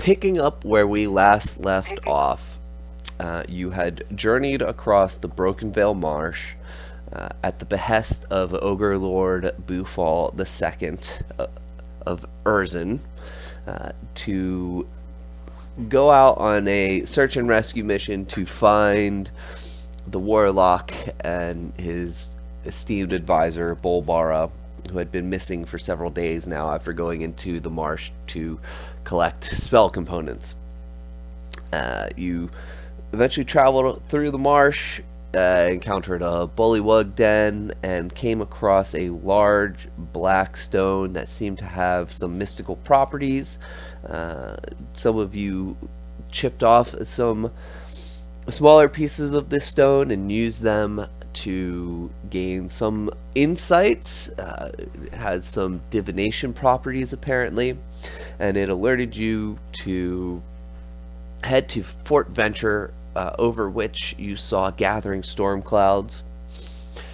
picking up where we last left off, you had journeyed across the Broken Vale Marsh at the behest of Ogre Lord Bufal II of Urzin to go out on a search and rescue mission to find the warlock and his esteemed advisor, Bolbara, who had been missing for several days now after going into the marsh to collect spell components. You eventually traveled through the marsh, encountered a bullywug den, and came across a large black stone that seemed to have some mystical properties. Some of you chipped off some smaller pieces of this stone and used them to gain some insights. It has some divination properties apparently, and it alerted you to head to Fort Venture, over which you saw gathering storm clouds.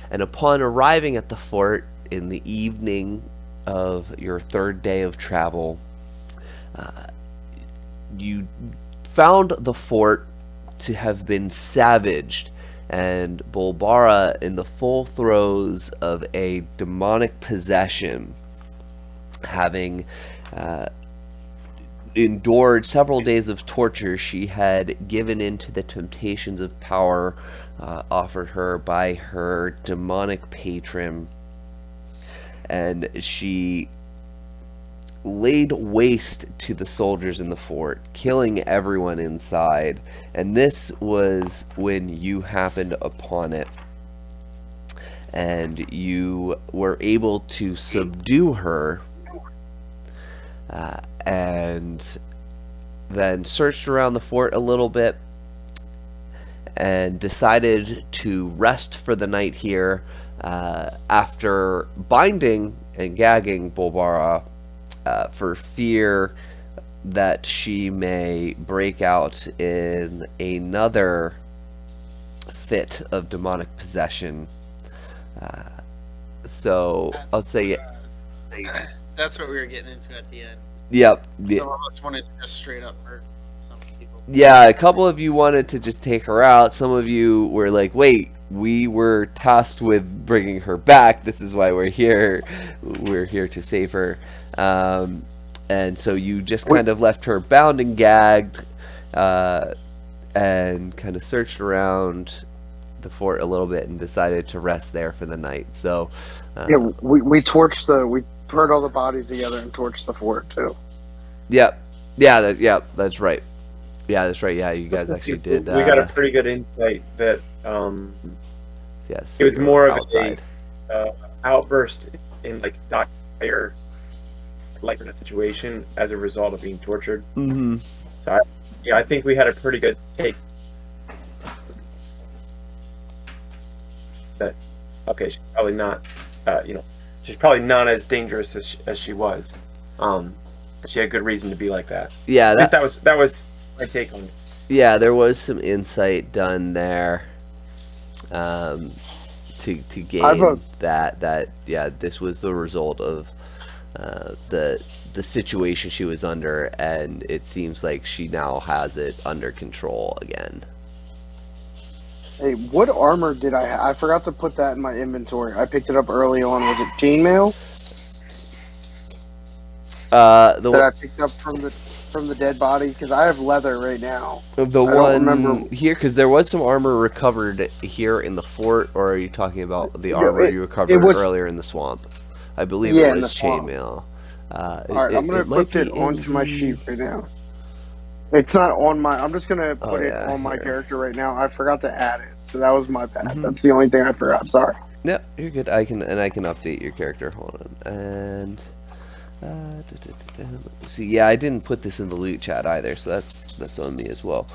And upon arriving at the fort in the evening of your third day of travel, you found the fort to have been savaged, and Bolbara in the full throes of a demonic possession, having endured several days of torture. She had given in to the temptations of power offered her by her demonic patron, and she laid waste to the soldiers in the fort, killing everyone inside. And this was when you happened upon it, and you were able to subdue her, and then searched around the fort a little bit and decided to rest for the night here, after binding and gagging Bolbara for fear that she may break out in another fit of demonic possession. So I'll say that's what we were getting into at the end. yep. Some of us wanted to just straight up murder some people. Yeah, a couple of you wanted to just take her out. Some of you were like, wait, we were tasked with bringing her back. This is why we're here. We're here to save her. And so you just kind of left her bound and gagged, and kind of searched around the fort a little bit and decided to rest there for the night. So yeah, we torched we burned all the bodies together and torched the fort too. Yep. That's right. Yeah, that's right. Yeah, you guys actually did. We got a pretty good insight that yes, it was more of outside. a outburst in like dire like that situation as a result of being tortured. Mm-hmm. So I think we had a pretty good take. That okay, she's probably not, she's probably not as dangerous as she was. She had good reason to be like that. Yeah, at least that was my take on it. Yeah, there was some insight done there, to gain that yeah, this was the result of the situation she was under, and it seems like she now has it under control again. Hey, what armor did I have? I forgot to put that in my inventory. I picked it up early on. Was it chainmail? That I picked up from the dead body, because I have leather right now. The one here, because there was some armor recovered here in the fort, or are you talking about the armor you recovered earlier in the swamp? I believe it was chainmail. Alright, I'm going to put it onto my sheet right now. It's not on my... I'm just going to put it on my character right now. I forgot to add it, so that was my bad. Mm-hmm. That's the only thing I forgot. Sorry. Yep, you're good. I can update your character. Hold on. And... see, yeah, I didn't put this in the loot chat either, so that's on me as well.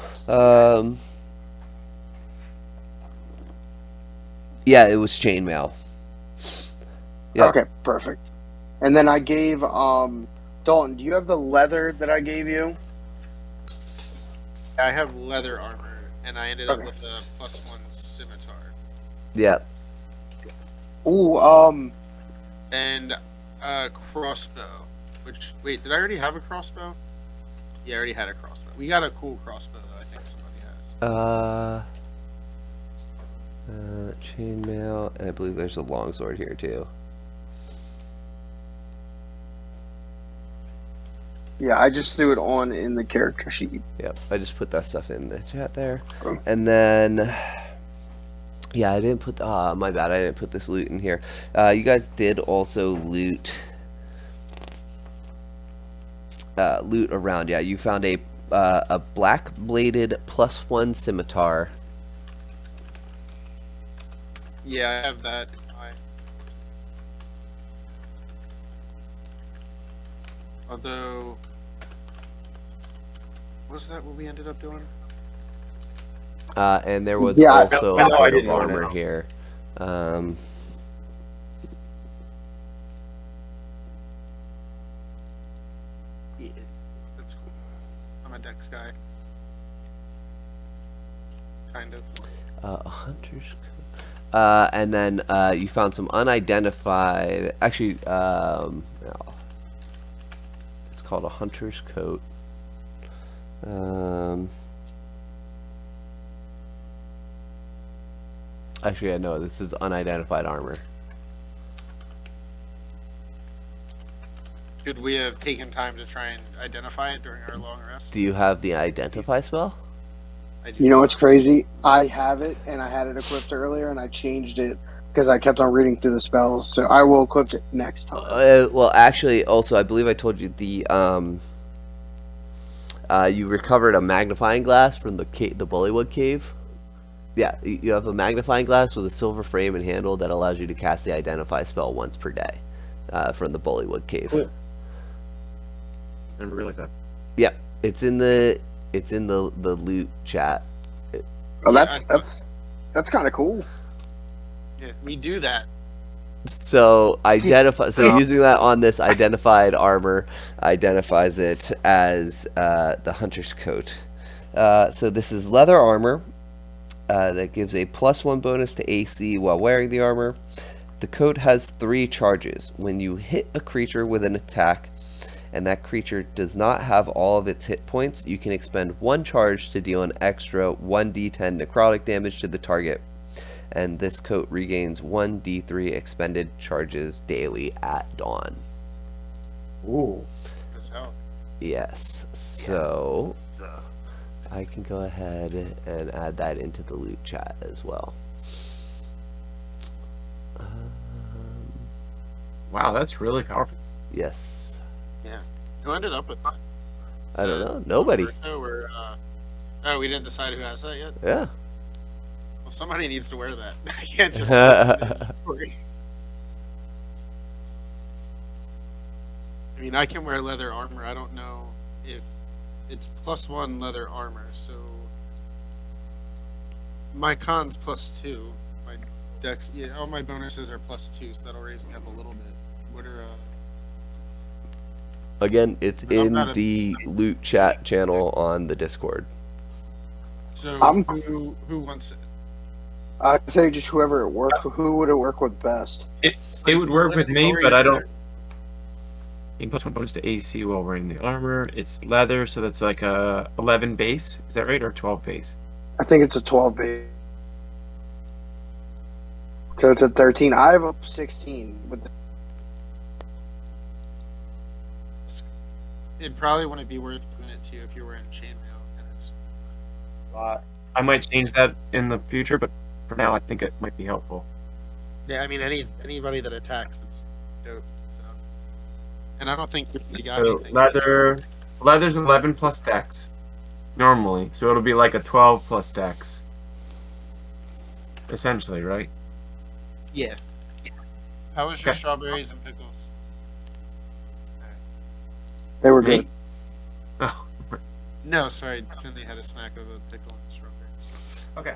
Yeah, it was chainmail. Yep. Okay, perfect. And then I gave Dalton, do you have the leather that I gave you? I have leather armor, and I ended up with a +1 scimitar. Yeah. Ooh, and a crossbow. Which, wait, did I already have a crossbow? Yeah, I already had a crossbow. We got a cool crossbow though. I think somebody has. Chainmail, and I believe there's a longsword here too. Yeah, I just threw it on in the character sheet. Yep, I just put that stuff in the chat there. Oh. And then, yeah, I didn't put, my bad, I didn't put this loot in here. You guys did also loot around. Yeah, you found a black bladed +1 scimitar. Yeah, I have that. Although, was that what we ended up doing? And there was Yeah, also I a know, I bit of didn't know armor that. here. Yeah, that's cool. I'm a Dex guy. Kind of. A hunter's coat. And then you found some unidentified. Actually, it's called a hunter's coat. Actually, I know this is unidentified armor. Should we have taken time to try and identify it during our long rest? Do you have the identify spell? I do. You know what's crazy? I have it, and I had it equipped earlier, and I changed it because I kept on reading through the spells. So I will equip it next time. Well, actually, also, I believe I told you the you recovered a magnifying glass from the Bullywug cave. Yeah, you have a magnifying glass with a silver frame and handle that allows you to cast the identify spell once per day from the Bullywug cave. Cool. I never realized that. Yep, it's in the loot chat. Oh, that's kind of cool. Yeah, we do that. So using that on this identified armor identifies it as the hunter's coat. So this is leather armor that gives a +1 bonus to AC while wearing the armor. The coat has 3 charges. When you hit a creature with an attack and that creature does not have all of its hit points, you can expend 1 charge to deal an extra 1d10 necrotic damage to the target. And this coat regains 1d3 expended charges daily at dawn. Ooh. As hell. Yes, so I can go ahead and add that into the loot chat as well. Wow, that's really powerful. Yes. Yeah. Who ended up with that? I don't know. Nobody. Or, oh, we didn't decide who has that yet? Yeah. Well, somebody needs to wear that. I can't just... I mean, I can wear leather armor. I don't know if it's +1 leather armor, so my con's +2. My dex, yeah, all my bonuses are +2, so that'll raise me up a little bit. What are Again, it's in not the loot chat channel on the Discord. so who wants it? I'd say just whoever it worked. Who would it work with best? It would work with me, but I don't. You can +1 bonus to AC while wearing the armor. It's leather, so that's like a 11 base. Is that right, or 12 base? I think it's a 12 base. So it's a 13. I have a 16 with. It probably wouldn't be worth doing it to you if you were in chainmail, and it's I might change that in the future, but for now, I think it might be helpful. yeah. I mean, anybody that attacks, it's dope. So, and I don't think they got So anything. leather's 11 plus dex normally, so it'll be like a 12 plus dex, essentially, right? Yeah. How was your Okay. strawberries and pickles? They were Me? good. Oh, No, sorry. Finley had a snack of a pickle and strawberries. okay.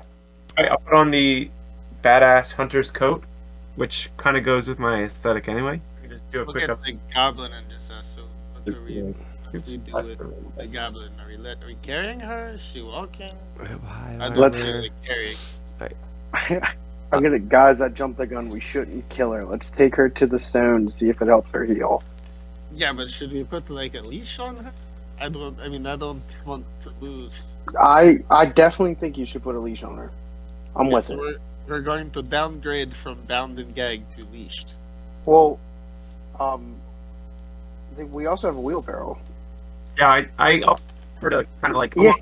I'll put on the badass hunter's coat, which kind of goes with my aesthetic anyway. I can just do a Look quick at up. the goblin and just ask. So what do we do with the goblin? Are we carrying her? Is she walking? I don't Let's- really carrying. I'm gonna, guys. I jumped the gun. We shouldn't kill her. Let's take her to the stone to see if it helps her heal. Yeah, but should we put like a leash on her? I don't. I mean, I don't want to lose. I definitely think you should put a leash on her. I'm Okay, with so it. we're going to downgrade from bound and gagged to leashed. Well, I think we also have a wheelbarrow. Yeah, I offer to kind of like Yeah.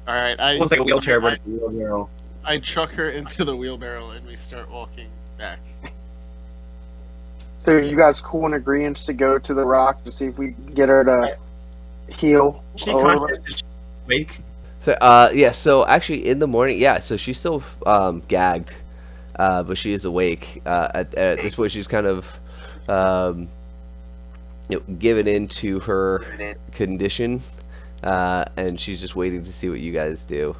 All right, almost like a wheelchair, but it's a wheelbarrow. I chuck her into the wheelbarrow and we start walking back. So you guys cool in agreement to go to the rock to see if we can get her to heal? Is she a little conscious? bit? Is she awake? So yeah, so actually in the morning, yeah, so she's still gagged, but she is awake. At this point, she's kind of given into her condition, and she's just waiting to see what you guys do.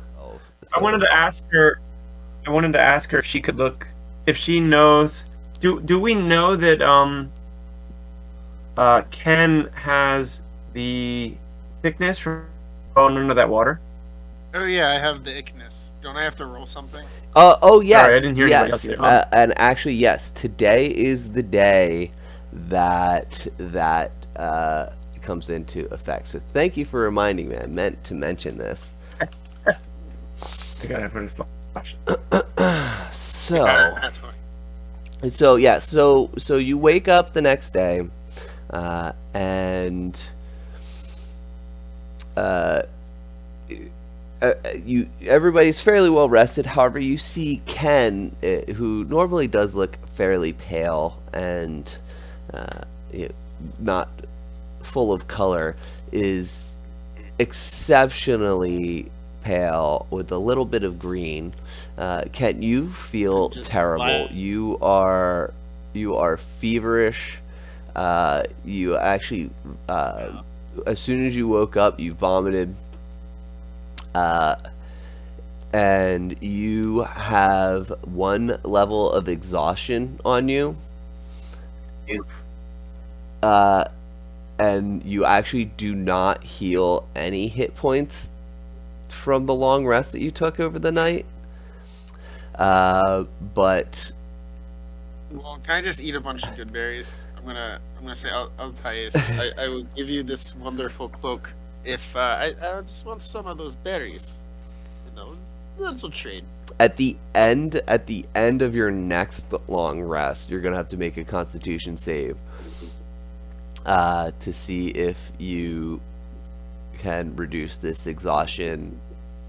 I wanted to ask her. I wanted to ask her if she could look, if she knows. Do we know that Ken has the sickness from falling under that water? Oh yeah, I have the ickness. Don't I have to roll something? Oh yes, Sorry, I didn't hear anybody else yes, either. and actually yes, today is the day that comes into effect. So thank you for reminding me. I meant to mention this. I gotta put a slash. So. That's fine. So yeah, so you wake up the next day, and everybody's fairly well rested. However, you see Ken, who normally does look fairly pale and not full of color, is exceptionally pale with a little bit of green. Ken, you feel Just terrible. black. You are feverish. You actually, as soon as you woke up, you vomited. And you have 1 level of exhaustion on you. And you actually do not heal any hit points from the long rest that you took over the night. But Well, can I just eat a bunch of good berries? I'm gonna say, Altais, I will give you this wonderful cloak if I just want some of those berries. You know, that's a trade. at the end of your next long rest, you're gonna have to make a Constitution save to see if you can reduce this exhaustion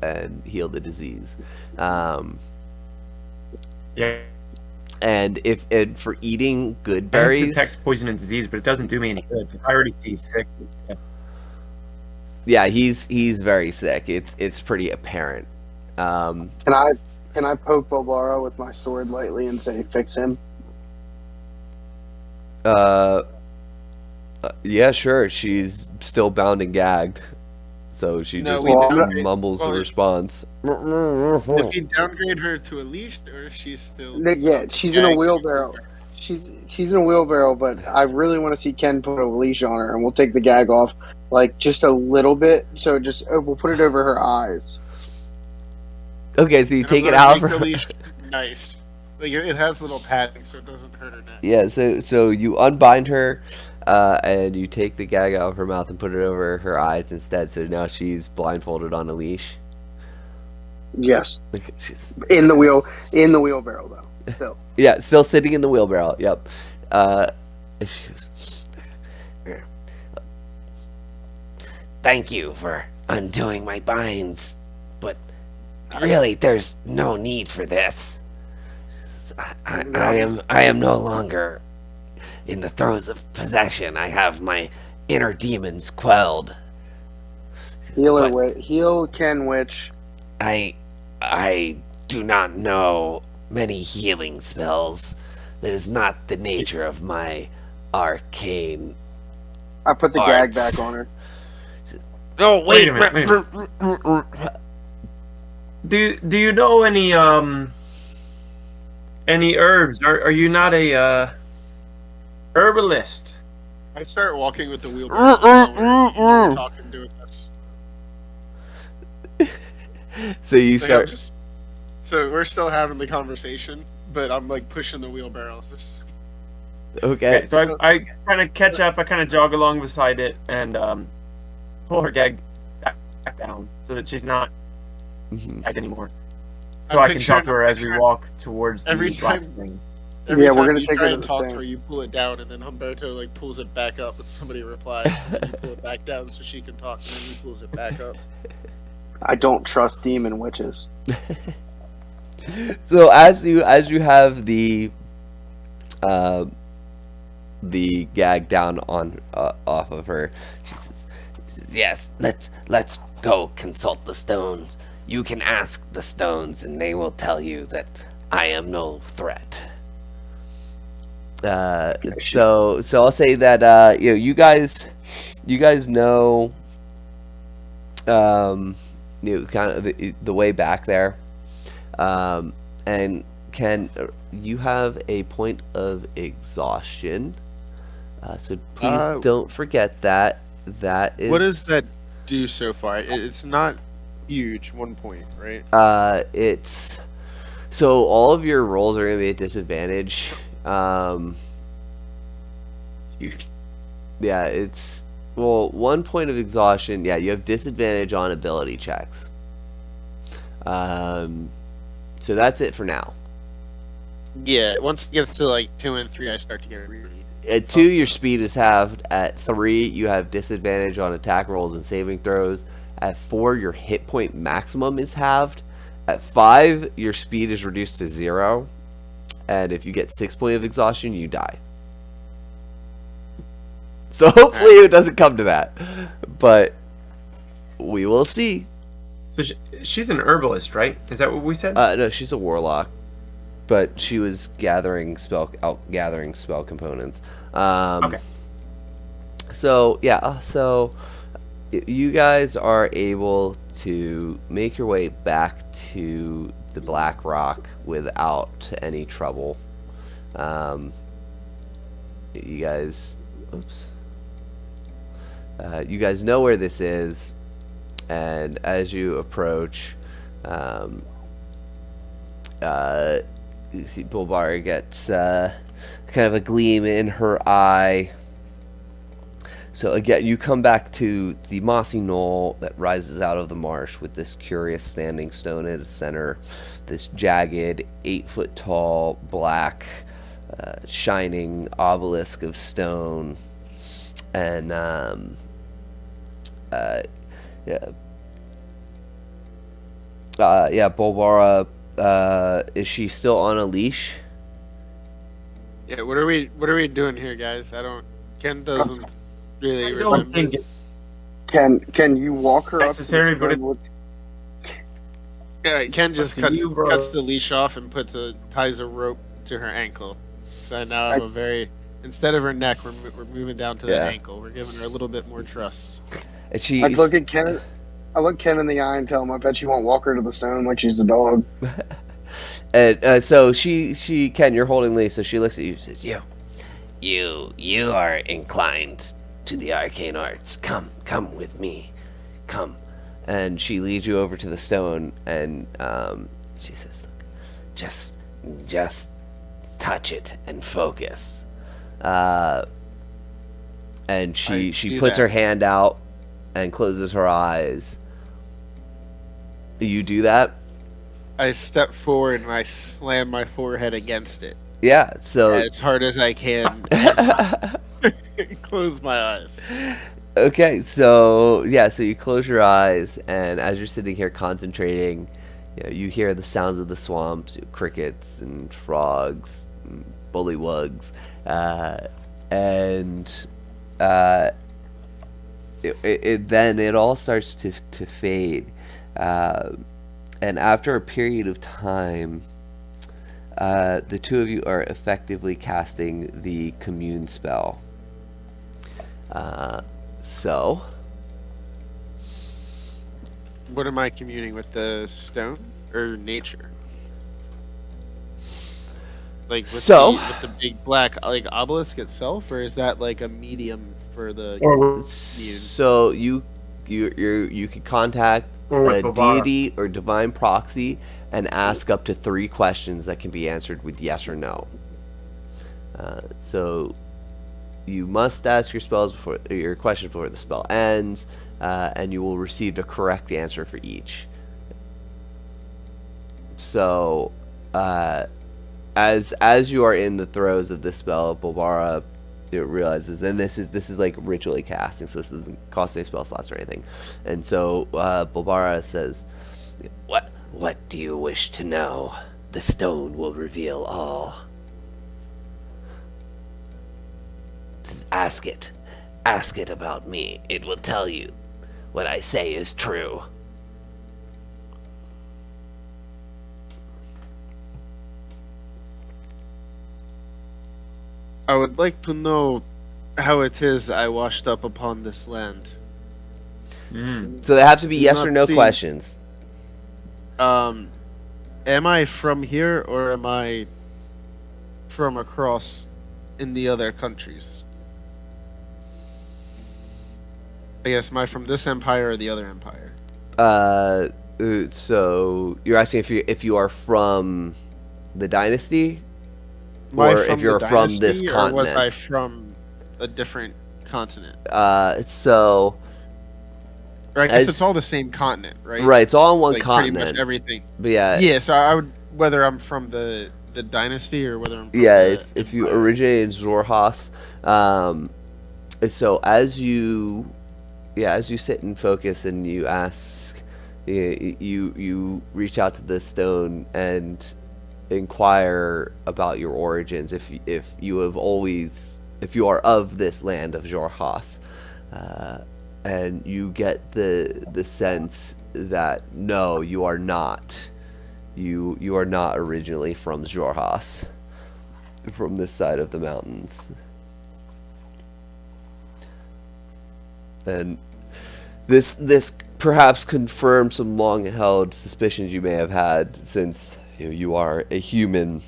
and heal the disease. Yeah. And for eating good I berries, detect poison and disease, but it doesn't do me any good. I already see sick. yeah, he's very sick. It's pretty apparent. Can I poke Bulbara with my sword lightly and say, fix him? Yeah, sure. She's still bound and gagged, so she No, just we don't. mumbles a Well, response. If we downgrade her to a leash, or if she's still Yeah, she's in a gagged? wheelbarrow. She's in a wheelbarrow, but I really want to see Ken put a leash on her, and we'll take the gag off, like, just a little bit. So just we'll put it over her eyes. Okay, so you And take I'm it gonna out make for the leash nice. Like it has little padding, so it doesn't hurt her neck. yeah. So you unbind her, and you take the gag out of her mouth and put it over her eyes instead. So now she's blindfolded on a leash. Yes, She's, in the wheelbarrow though. Still, yeah, still sitting in the wheelbarrow. Yep. She goes, Thank you for undoing my binds, but really, there's no need for this. I am no longer in the throes of possession. I have my inner demons quelled. heal Ken Witch. I do not know many healing spells. That is not the nature of my arcane. I put the gag back on her. Oh Wait wait, a minute, Do you know any herbs? Are you not a herbalist? I start walking with the wheelbarrow. while we're talking, doing this. so you Like, start. So we're still having the conversation, but I'm like pushing the wheelbarrow. Okay. So I kind of catch up. I kind of jog along beside it and pull her gag back down so that she's not gagged anymore. So I can talk to her as we walk towards the Every black time- thing. Every Yeah, time we're gonna you take try her to and the talk stand. to her, you pull it down, and then Humberto like pulls it back up, and somebody replies, and then you pull it back down so she can talk, and then he pulls it back up. I don't trust demon witches. So as you have the gag down on off of her, She says, yes, let's go consult the stones. You can ask the stones, and they will tell you that I am no threat. so I'll say that you guys know kind of the way back there, and you have a point of exhaustion, so please don't forget that. That is What does that do so far? It's not huge. 1 point, right? it's so all of your rolls are gonna be at disadvantage. Yeah, it's 1 point of exhaustion. Yeah, you have disadvantage on ability checks. So that's it for now. Yeah. Once it gets to like 2 and 3, I start to get really. At 2, your speed is halved. At 3, you have disadvantage on attack rolls and saving throws. At 4, your hit point maximum is halved. At 5, your speed is reduced to 0. And if you get 6 points of exhaustion, you die. So hopefully it doesn't come to that. But we will see. So she's an herbalist, right? Is that what we said? No, she's a warlock. But she was gathering spell components. Okay. So yeah, so you guys are able to make your way back to the Black Rock without any trouble. You guys, you guys know where this is, and as you approach, you see Bulbar gets kind of a gleam in her eye. So again, you come back to the mossy knoll that rises out of the marsh with this curious standing stone at its center, this jagged 8-foot tall black shining obelisk of stone, and Bulbara, is she still on a leash? Yeah. What are we doing here, guys? Ken doesn't really I don't remember. think it's Can you walk her necessary, up to the but stone with Yeah, Ken just Up to you, bro. cuts the leash off and ties a rope to her ankle. So I now have a very instead of her neck, we're moving down to the Yeah. ankle. We're giving her a little bit more trust. And she I look at Ken. I look Ken in the eye and tell him, "I bet you won't walk her to the stone like she's a dog." and so she Ken, you're holding Lee, so she looks at you and says, You are inclined to the arcane arts. Come with me. Come. and she leads you over to the stone, and She says, look, just touch it and focus. and I she do puts that. her hand out and closes her eyes. You do that? I step forward and I slam my forehead against it Yeah, so as hard as I can. And close my eyes. okay, so yeah, so you close your eyes, and as you're sitting here concentrating, you hear the sounds of the swamps, crickets and frogs, and bullywugs, and then it all starts to fade, and after a period of time, the two of you are effectively casting the commune spell. So, What am I communing with, the stone or nature? Like with, with the big black obelisk itself, or is that like a medium for the commune? so you can contact a deity or divine proxy and ask up to 3 questions that can be answered with yes or no. So you must ask your question before the spell ends, and you will receive the correct answer for each. So, as you are in the throes of this spell, Bulbara realizes, and this is like ritually casting, so this doesn't cost any spell slots or anything. And so Bulbara says, What do you wish to know? The stone will reveal all. Ask it. Ask it about me. It will tell you what I say is true. I would like to know how it is I washed up upon this land. so they have to be yes or no Not questions. Am I from here or am I from across in the other countries? I guess, am I from this empire or the other empire? So you're asking if you are from the dynasty, Am I or if you're the from this dynasty, or continent. was I from a different continent? So Or I guess As- it's all the same continent, right? right, it's all on one Like pretty much continent. everything. But yeah, Yeah, so I would, whether I'm from the dynasty or whether I'm from yeah. the If you empire. originate in Xorhas, so as you sit and focus and you ask, you reach out to the stone and inquire about your origins. If you are of this land of Xorhas, and you get the sense that no, you are not. You are not originally from Xorhas, from this side of the mountains. And this perhaps confirms some long-held suspicions you may have had, since you are a human,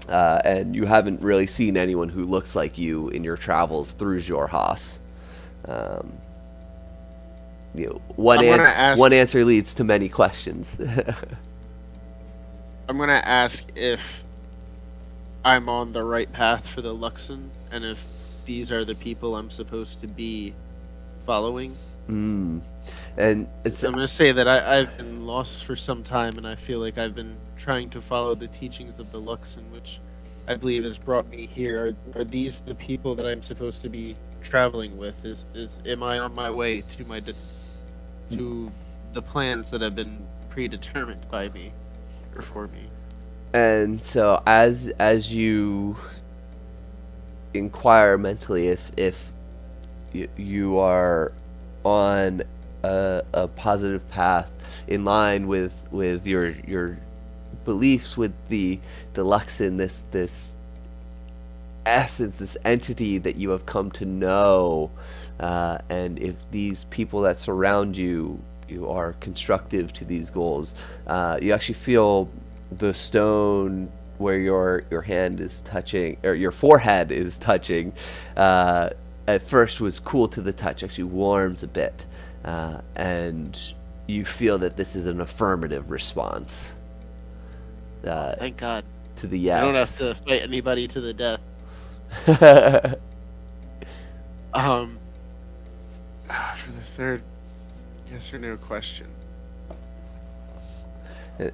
and you haven't really seen anyone who looks like you in your travels through Xorhas. One I'm gonna ask- one answer leads to many questions. I'm gonna ask if I'm on the right path for the Luxon, and if these are the people I'm supposed to be following. And it's I'm gonna say that I've been lost for some time, and I feel like I've been trying to follow the teachings of the Luxon, which I believe has brought me here. Are these the people that I'm supposed to be traveling with? Am I on my way to to the plans that have been predetermined by me or for me? And so as you inquire mentally if you are on a positive path in line with your beliefs with the Luxon, this essence, this entity that you have come to know, and if these people that surround you are constructive to these goals, you actually feel the stone where your hand is touching, or your forehead is touching, at first was cool to the touch, actually warms a bit, and you feel that this is an affirmative response Thank God. to the yes. I don't have to fight anybody to the death. For the third yes or no question.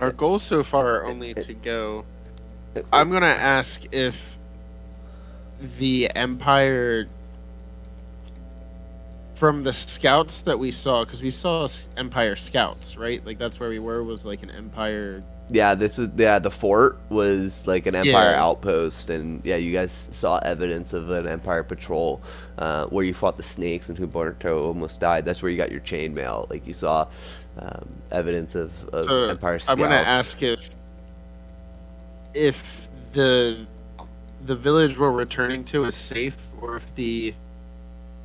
Our goals so far are only to go. I'm gonna ask if the Empire, from the scouts that we saw, because we saw Empire scouts, right? Like that's where we were, was like an Empire. The fort was like an Empire Yeah. outpost, and you guys saw evidence of an Empire patrol, where you fought the snakes and Humberto almost died. That's where you got your chainmail. Like you saw evidence of So Empire scouts. I'm gonna ask if the village we're returning to is safe, or if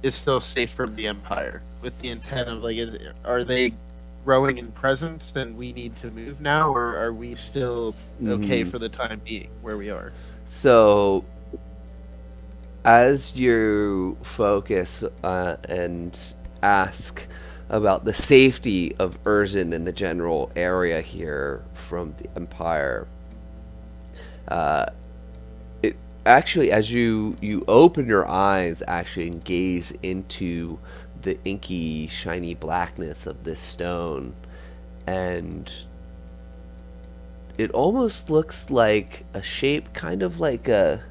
is still safe from the Empire, with the intent of like, are they growing in presence and we need to move now, or are we still okay for the time being where we are? So, as you focus and ask about the safety of Urzin and the general area here from the Empire, actually, as you open your eyes, actually, and gaze into the inky, shiny blackness of this stone, and it almost looks like a shape, kind of like a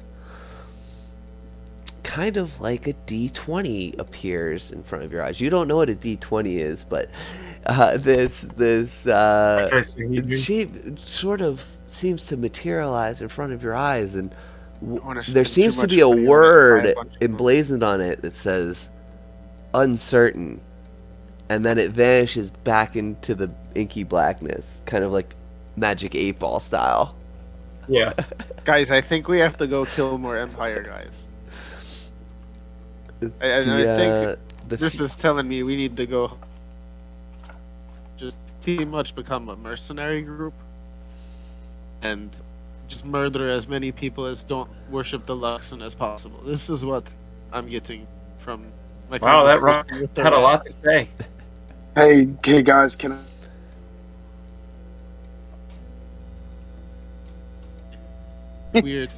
D20 appears in front of your eyes. You don't know what a D20 is, but this shape sort of seems to materialize in front of your eyes, and there seems to be a word emblazoned on it that says uncertain, and then it vanishes back into the inky blackness, kind of like Magic 8 Ball style. Yeah. Guys, I think we have to go kill more Empire guys. I think this is telling me we need to go just pretty much become a mercenary group and just murder as many people as don't worship the Luxon as possible. This is what I'm getting from my Wow, that conversation rock with the had a rat. lot to say. Hey guys, can Weird.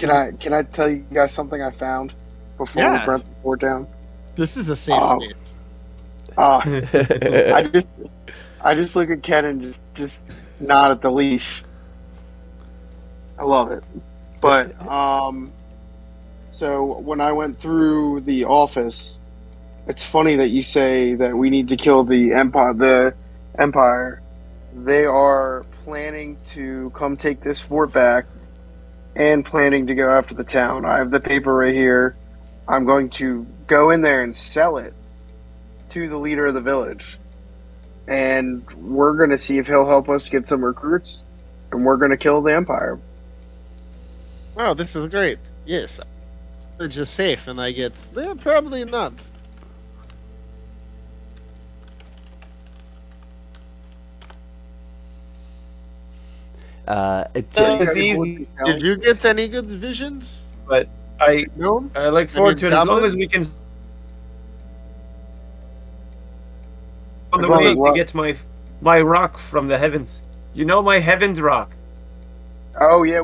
I tell you guys something I found before Yeah. we burnt the fort down? This is a safe space. I just look at Ken and just nod at the leash. I love it. But so when I went through the office, it's funny that you say that we need to kill the Empire. The Empire, they are planning to come take this fort back and planning to go after the town. I have the paper right here. I'm going to go in there and sell it to the leader of the village. And we're going to see if he'll help us get some recruits, and we're going to kill the Empire. Wow, this is great. Yes. It's just safe, and I get... probably not. It's easy, Did you get any good visions? but I No? look forward to it as long as we can. On the long way as to what? get my rock from the heavens. You know my heavens rock. Oh yeah,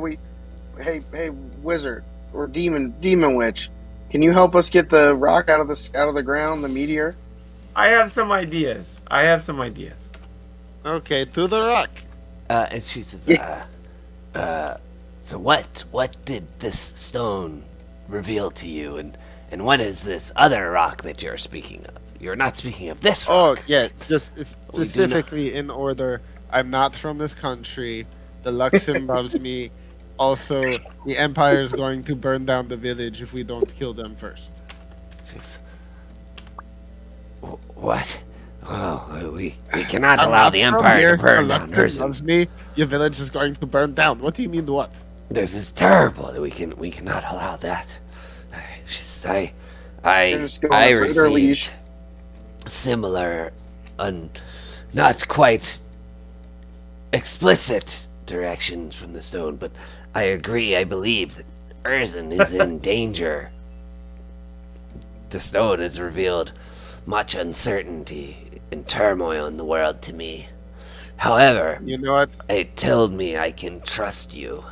hey wizard or demon witch, can you help us get the rock out of the ground, the meteor? I have some ideas. Okay, to the rock. And she says, so what did this stone reveal to you, and what is this other rock that you're speaking of? You're not speaking of this rock. Oh, yeah, just it's specifically in order. I'm not from this country. The Luxon loves me. Also, the Empire is going to burn down the village if we don't kill them first. She's, what? Oh, we cannot I'm allow not the from Empire here. to burn The down Luxon Urzin. loves me. Your village is going to burn down. What do you mean what? This is terrible. We cannot allow that. She says, I received similar, not quite explicit directions from the stone, but I agree. I believe that Urzin is in danger. The stone has revealed much uncertainty and turmoil in the world to me. However, You know what? it told me I can trust you.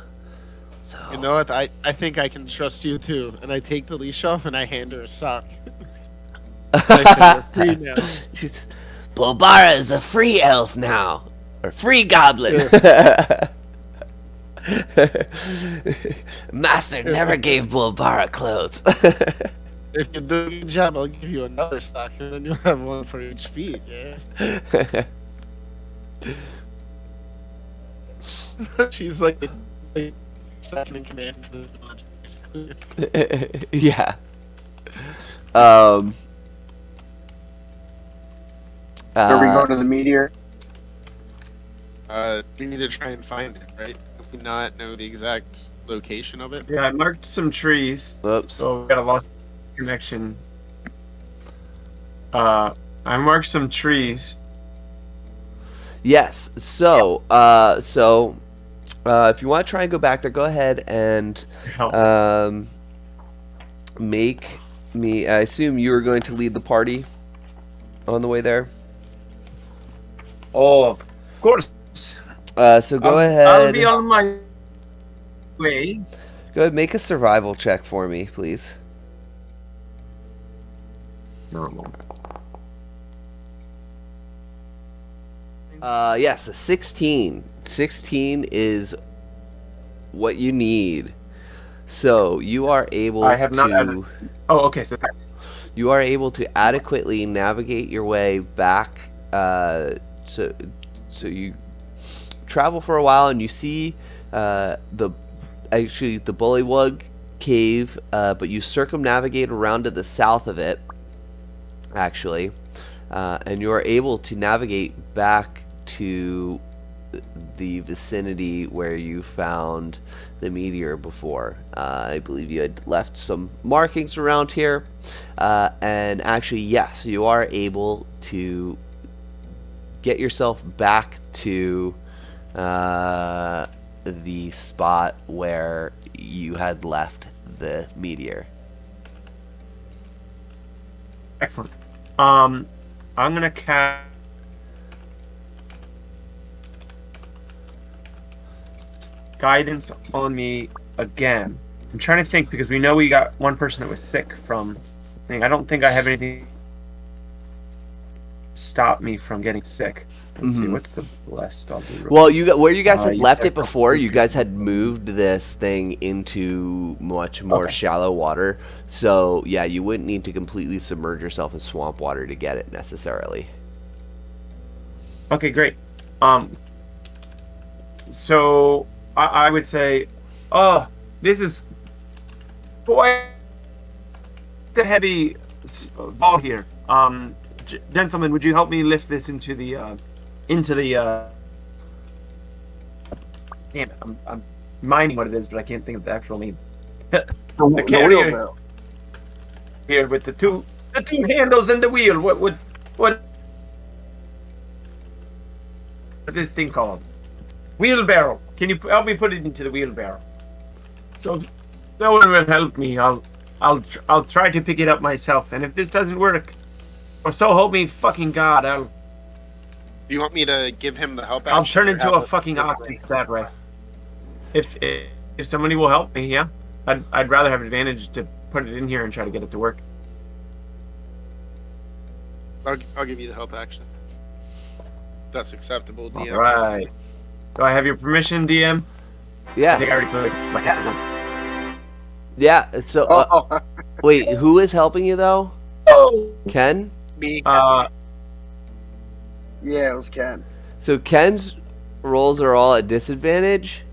So You know what? I think I can trust you too. And I take the leash off and I hand her a sock. I said, "You're free now." she's, Bulbara is a free elf now, or free goblin. Master never gave Bulbara clothes. If you do a good job, I'll give you another sock, and then you'll have one for each feet. Yeah. She's like second in command for the village, basically. Yeah. Are we going to the meteor? We need to try and find it, right? If we not know the exact location of it. Yeah, I marked some trees. Whoops. So we got a lost connection. I marked some trees. Yes. So, if you want to try and go back there, go ahead and make me. I assume you are going to lead the party on the way there. Oh, of course. So go ahead. I'll be on my way. Go ahead, make a survival check for me, please. Normal. Yes, a 16. 16 is what you need. So you are able I have not to. Oh, okay. So You are able to adequately navigate your way back. So you travel for a while and you see the Bullywug cave, but you circumnavigate around to the south of it, actually, and you are able to navigate back to the vicinity where you found the meteor before. I believe you had left some markings around here, and actually, yes, you are able to get yourself back to the spot where you had left the meteor. excellent. I'm gonna cast guidance on me again. I'm trying to think because we know we got one person that was sick from thing. I don't think I have anything to stop me from getting sick. Let's see, what's the last spell do? Well, where you guys had you left guys it before, don't- you guys had moved this thing into much more shallow water. So, yeah, you wouldn't need to completely submerge yourself in swamp water to get it necessarily. Okay, great. So I would say, oh, this is quite the heavy ball here. Gentlemen, would you help me lift this into the damn it, I'm mining what it is, but I can't think of the actual name. The carrier. wheelbarrow. Here with the two handles and the wheel. What is this thing called? Wheelbarrow. Can you help me put it into the wheelbarrow? So no one will help me. I'll try to pick it up myself. And if this doesn't work, or so help me fucking God, Do you want me to give him the help? I'll action turn or into have a us fucking do it? ox that way. If somebody will help me, yeah. I'd rather have advantage to put it in here and try to get it to work. I'll give you the help action. That's acceptable, DM. All right. Do I have your permission, DM? I Yeah. think I already put my hat on. Yeah, so, Oh, wait, who is helping you, though? Oh. Ken? Me. yeah, it was Ken. So Ken's rolls are all at disadvantage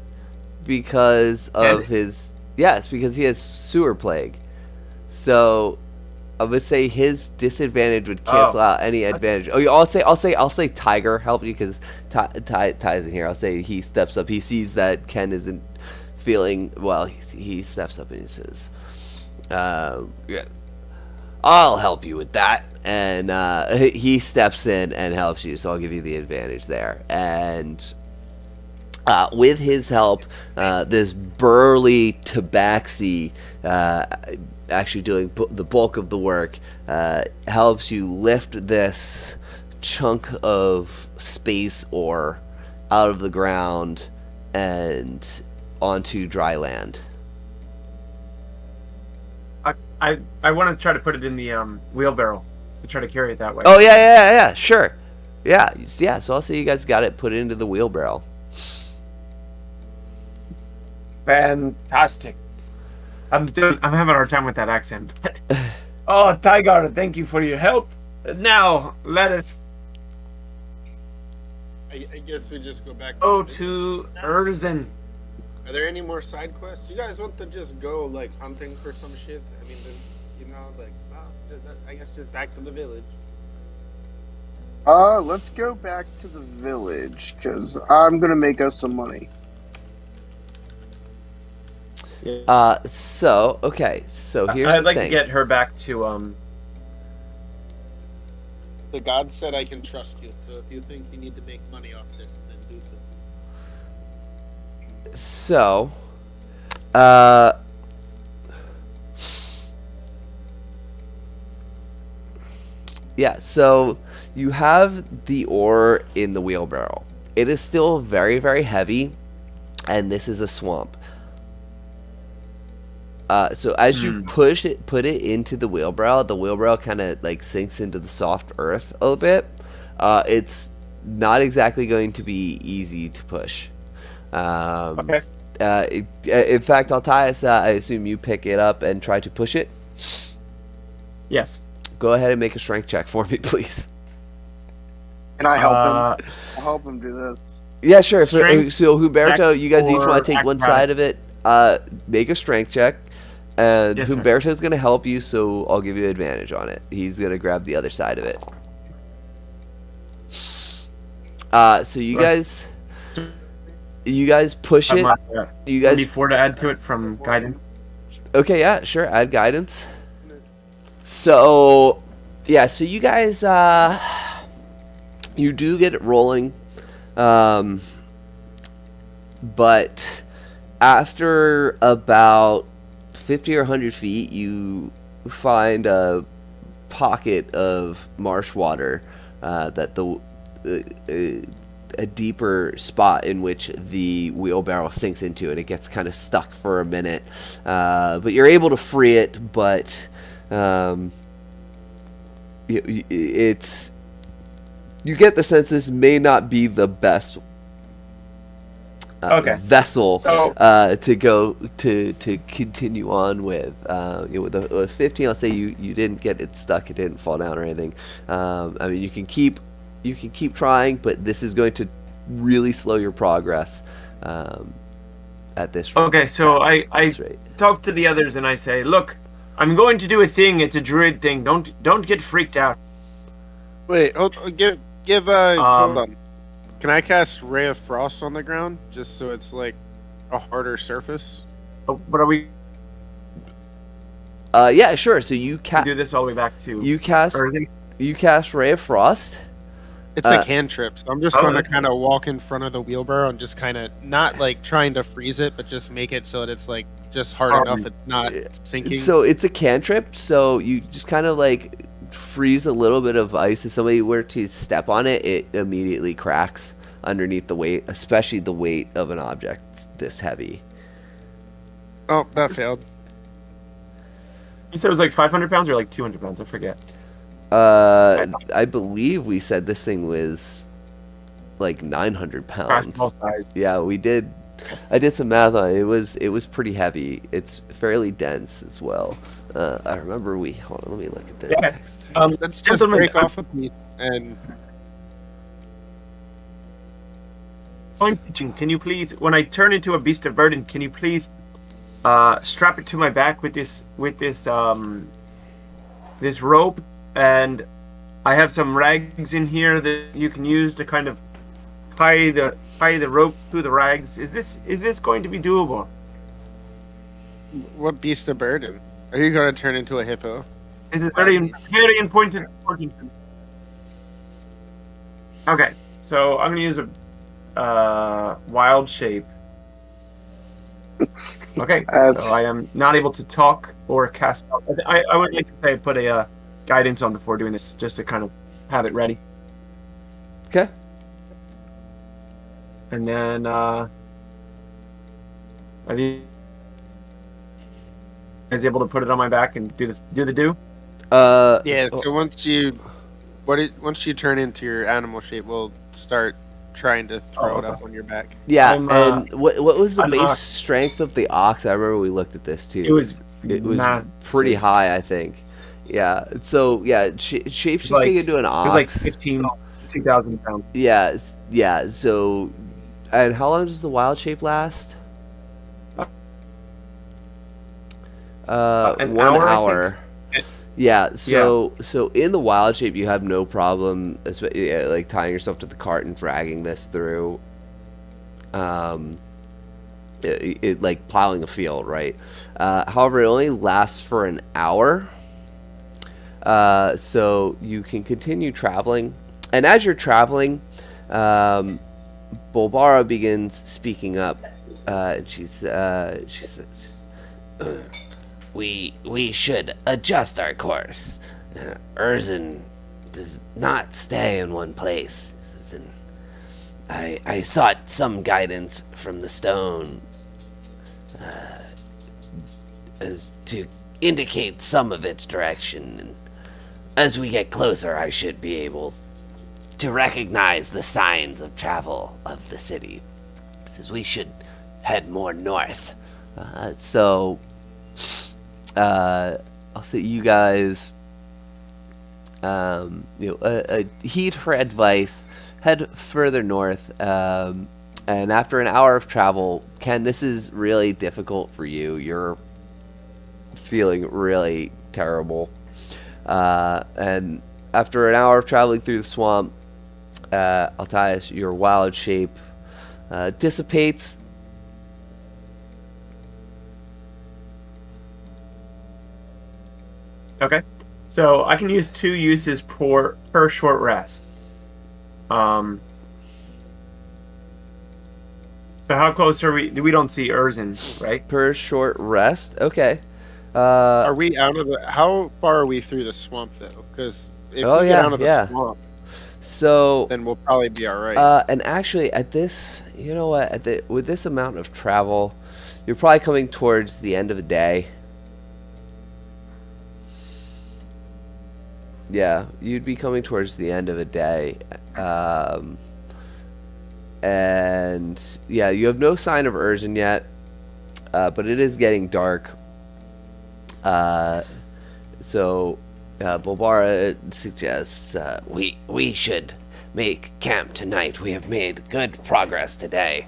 because of his... Yes, because he has sewer plague. So I would say his disadvantage would cancel out any advantage. Oh, yeah, I'll say Tiger help you because Ty's in here. I'll say he steps up. He sees that Ken isn't feeling well. He steps up and he says, "Yeah, I'll help you with that." And he steps in and helps you. So I'll give you the advantage there. And with his help, this burly tabaxi, actually doing the bulk of the work, helps you lift this chunk of space ore out of the ground and onto dry land. I want to try to put it in the wheelbarrow to try to carry it that way. Oh, yeah, sure. Yeah. So I'll say you guys got it, put it into the wheelbarrow. Fantastic. I'm having a hard time with that accent. Oh, Tiger, thank you for your help. Now let us I guess we just go back. go the to business. Urzin. Are there any more side quests? You guys want to just go like hunting for some shit? I mean, I guess just back to the village. Let's go back to the village because I'm gonna make us some money. So here's I'd the like thing. to get her back to The god said I can trust you, so if you think you need to make money off this, then do so. So, yeah, so you have the ore in the wheelbarrow. It is still very, very heavy, and this is a swamp. So as you put it into the wheelbarrow kind of like sinks into the soft earth a little bit. It's not exactly going to be easy to push. Okay. In fact, Altias, I assume you pick it up and try to push it. Yes. Go ahead and make a strength check for me, please. Can I help him? I'll help him do this. Yeah, sure. Strength So Humberto, you guys each or want to take one acrobatic? side of it. Make a strength check, and Yes, sir. Humberto is going to help you, so I'll give you advantage on it. He's going to grab the other side of it. So you guys push it. You guys, Before to add to it from guidance. okay? Yeah, sure. Add guidance. So, yeah. So you guys, you do get it rolling, but after about 50 or 100 feet, you find a pocket of marsh water that a deeper spot in which the wheelbarrow sinks into, and it gets kind of stuck for a minute. But you're able to free it, but it's you get the sense this may not be the best vessel So- to go to continue on with. With a 15, I'll say you didn't get it stuck, it didn't fall down or anything. I mean, you can keep trying, but this is going to really slow your progress at this rate. Okay, so I This rate. talk to the others and I say, look, I'm going to do a thing. It's a druid thing. Don't get freaked out. Wait, hold on. Can I cast Ray of Frost on the ground just so it's like a harder surface? Oh, what are we Yeah, sure. So you do this all the way back to you cast Urzin? Ray of Frost. It's a cantrip, so I'm just Oh, gonna okay. kind of walk in front of the wheelbarrow and just kind of not like trying to freeze it, but just make it so that it's like just hard enough it's not sinking. So it's a cantrip. So you just kind of like freeze a little bit of ice. If somebody were to step on it, it immediately cracks underneath the weight, especially the weight of an object this heavy. Oh, that failed. You said it was like 500 pounds or like 200 pounds. I forget. I believe we said this thing was like 900 pounds. Basketball size. Yeah, we did. I did some math on it. It was pretty heavy. It's fairly dense as well. I remember hold on. Let me look at the Yeah. text. Let's just gentlemen, break off a piece and Can you please, when I turn into a beast of burden, can you please strap it to my back with this this rope, and I have some rags in here that you can use to kind of tie the rope through the rags. Is this going to be doable? what beast of burden? Are you gonna turn into a hippo? This is very important. Okay, so I'm gonna use a wild shape. Okay, As- so I am not able to talk or cast. I would like to say I put a guidance on before doing this, just to kind of have it ready. Okay. And then are you guys able to put it on my back and do the do? Yeah. So once you turn into your animal shape, we'll start trying to throw it up on your back. Yeah, I'm, and what was the I'm base ox. strength of the ox? I remember we looked at this too. It was It pretty high, I think. Yeah. So yeah, shape shifting like- into an It ox. was like 2,000 pounds. Yeah, yeah. So, and how long does the wild shape last? An 1 hour, I hour. Yeah. So in the wild shape, you have no problem, like tying yourself to the cart and dragging this through. Like plowing a field, right? However, it only lasts for an hour. So you can continue traveling, and as you're traveling, Bulbara begins speaking up. She says, We should adjust our course. Urzin does not stay in one place. He says, and I sought some guidance from the stone. as to indicate some of its direction. And as we get closer, I should be able to recognize the signs of travel of the city. Says we should head more north. I'll say you guys, heed her advice, head further north, and after an hour of travel, Ken, this is really difficult for you. You're feeling really terrible, and after an hour of traveling through the swamp, Altias, your wild shape dissipates. Okay. So I can use 2 uses per short rest. So how close are we? We don't see Urzin, right? Per short rest. Okay. Are we out of the? How far are we through the swamp though? Because if Oh, we get yeah, out of the yeah. swamp, So, then we'll probably be all right. and actually, at this, you know what? With this amount of travel, you're probably coming towards the end of the day. Yeah, you'd be coming towards the end of a day. And yeah, you have no sign of Urzin yet, but it is getting dark. So Bulbara suggests We should make camp tonight. We have made good progress today.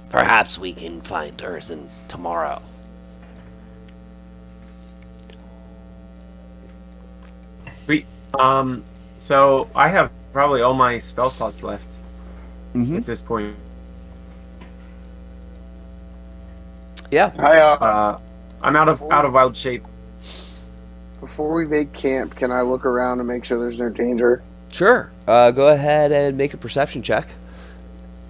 Perhaps we can find Urzin tomorrow. Sweet. So I have probably all my spell slots left at this point. yeah. I'm out of wild shape. Before we make camp, can I look around and make sure there's no danger? Sure. Go ahead and make a perception check.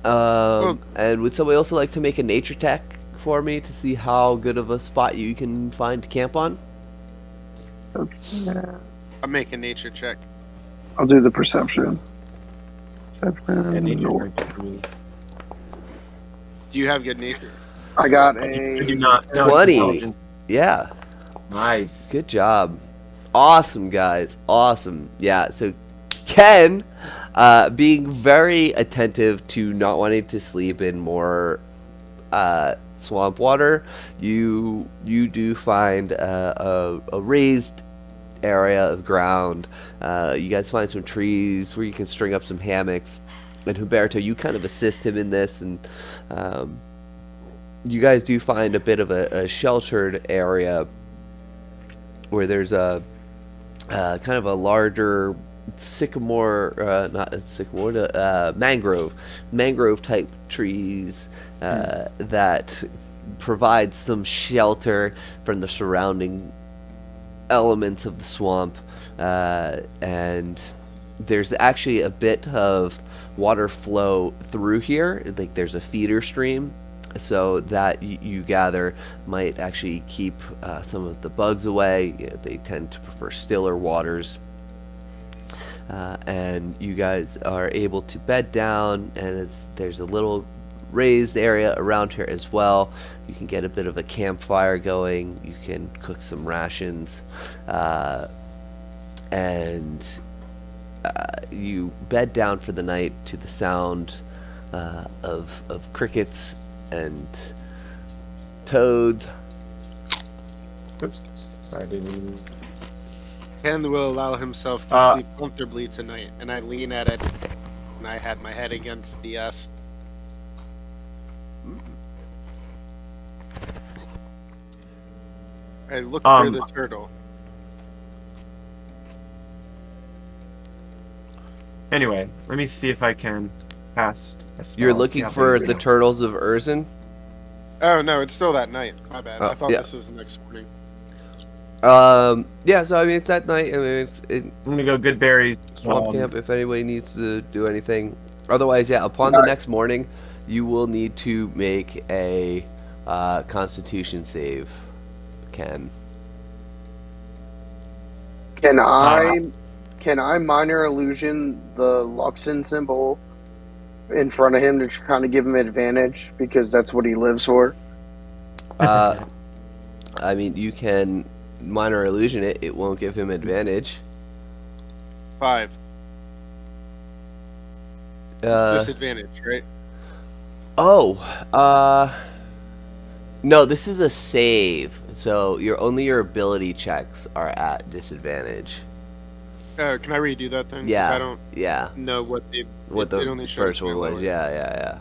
And would somebody also like to make a nature check for me to see how good of a spot you can find to camp on? I'll make a nature check. I'll do the perception. Yeah, nature check for me. Do you have good nature? I got I do a not. No, it's 20. intelligence. Yeah. Nice. Good job. Awesome, guys. Awesome. Yeah, so Ken, being very attentive to not wanting to sleep in more swamp water, you do find a raised area of ground. You guys find some trees where you can string up some hammocks. And Humberto, you kind of assist him in this, and you guys do find a bit of a sheltered area where there's a kind of a larger sycamore, not a sycamore, mangrove type trees that provide some shelter from the surrounding elements of the swamp, and there's actually a bit of water flow through here. Like there's a feeder stream, so that you gather might actually keep some of the bugs away. They tend to prefer stiller waters. And you guys are able to bed down, and there's a little raised area around here as well. You can get a bit of a campfire going. You can cook some rations, and you bed down for the night to the sound of crickets and toads. Oops. Sorry, I didn't even... Ken will allow himself to sleep comfortably tonight, and I lean at it, and I had my head against the I look for the turtle. Anyway, let me see if I can cast a spell. You're looking for the turtles of Urzin? Oh no, it's still that night. My bad. I thought yeah. this was the next morning. Yeah, so I mean, it's that night. I mean, I'm gonna go good berries. swamp camp if anybody needs to do anything. Otherwise, yeah, upon the next morning, you will need to make a Constitution save. Ken. Can I minor illusion the Luxon symbol in front of him to kind of give him advantage because that's what he lives for? I mean, you can minor illusion it. It won't give him advantage. 5. It's disadvantage, right? No, this is a save. So your ability checks are at disadvantage. Can I redo that then? 'Cause Yeah. I don't Yeah. know what What it the only shows first my one was. lower. Yeah.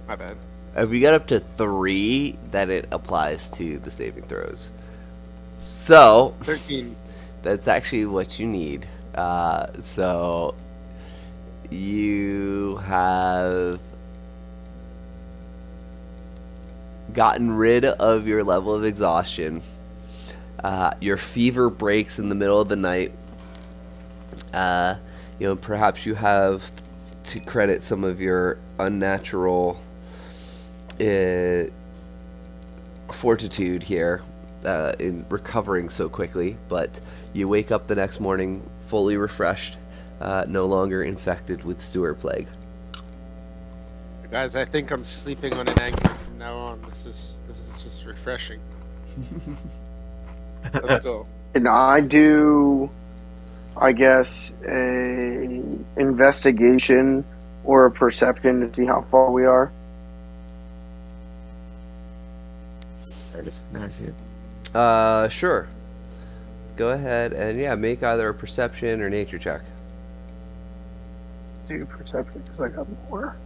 My bad. If we get up to 3, then it applies to the saving throws. So 13. that's actually what you need. So you have gotten rid of your level of exhaustion. Your fever breaks in the middle of the night. Perhaps you have to credit some of your unnatural fortitude here in recovering so quickly, but you wake up the next morning fully refreshed, no longer infected with sewer plague. Guys, I think I'm sleeping on an egg from now on. This is just refreshing. Let's go. Can I do, I guess, a investigation or a perception to see how far we are? There it is. Now I see it. Sure. Go ahead and make either a perception or nature check. Do perception because I got more.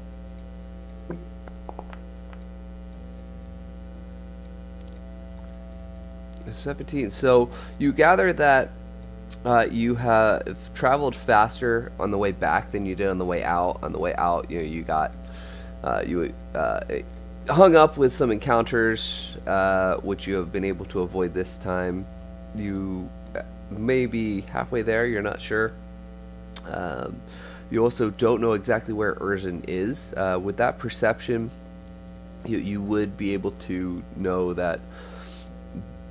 17. So you gather that you have traveled faster on the way back than you did on the way out. On the way out, you got hung up with some encounters, which you have been able to avoid this time. You may be halfway there. You're not sure. You also don't know exactly where Urzin is. With that perception, you would be able to know that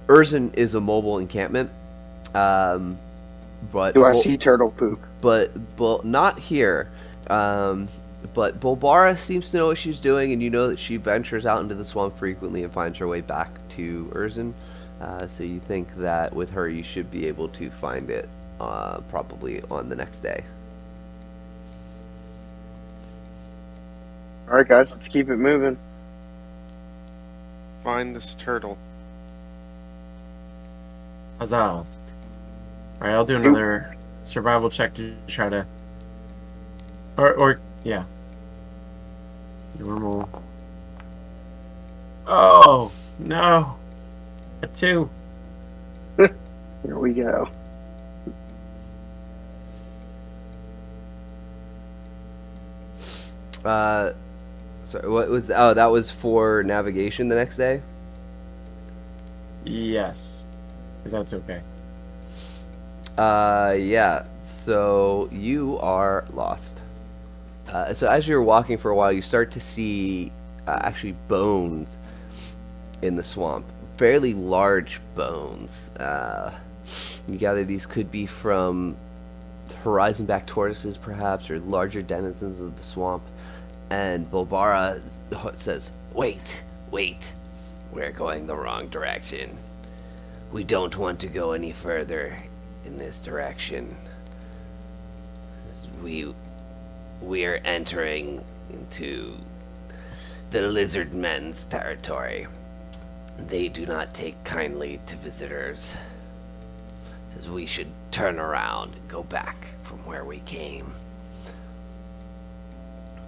Urzin is a mobile encampment. But Do I see turtle poop? But not here. But Bulbara seems to know what she's doing, and you know that she ventures out into the swamp frequently and finds her way back to Urzin. So you think that with her, you should be able to find it probably on the next day. All right, guys, let's keep it moving. Find this turtle. Huzzah. Alright, I'll do another survival check to try to... yeah. Normal. Oh, no. A 2. Here we go. Sorry, what was... Oh, that was for navigation the next day? Yes. Because that's okay. Yeah, so you are lost. So as you're walking for a while, you start to see actually bones in the swamp. Fairly large bones. You gather these could be from horizon-back tortoises, perhaps, or larger denizens of the swamp. And Bulbara says, Wait. We're going the wrong direction. We don't want to go any further in this direction. We are entering into the lizard men's territory. They do not take kindly to visitors. Says we should turn around and go back from where we came.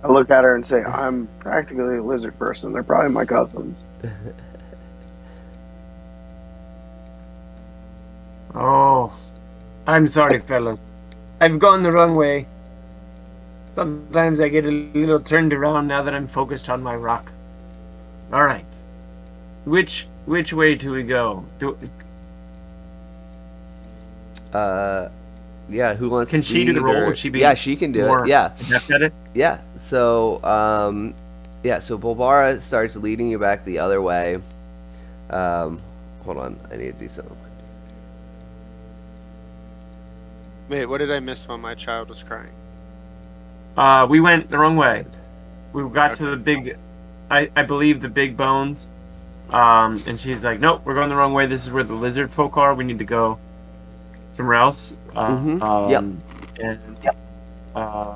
I look at her and say, I'm practically a lizard person. They're probably my cousins. Oh, I'm sorry, fellas. I've gone the wrong way. Sometimes I get a little turned around now that I'm focused on my rock. All right. Which way do we go? yeah, who wants Can to she do the lead, roll? or- Would she be Yeah, she can do more it. Yeah. adept at it? Yeah, so so Bulbara starts leading you back the other way. Hold on, I need to do something. Wait, what did I miss while my child was crying? We went the wrong way. We got to the big, I believe the big bones, And she's like, "Nope, we're going the wrong way. This is where the lizard folk are. We need to go somewhere else." Yep. And uh,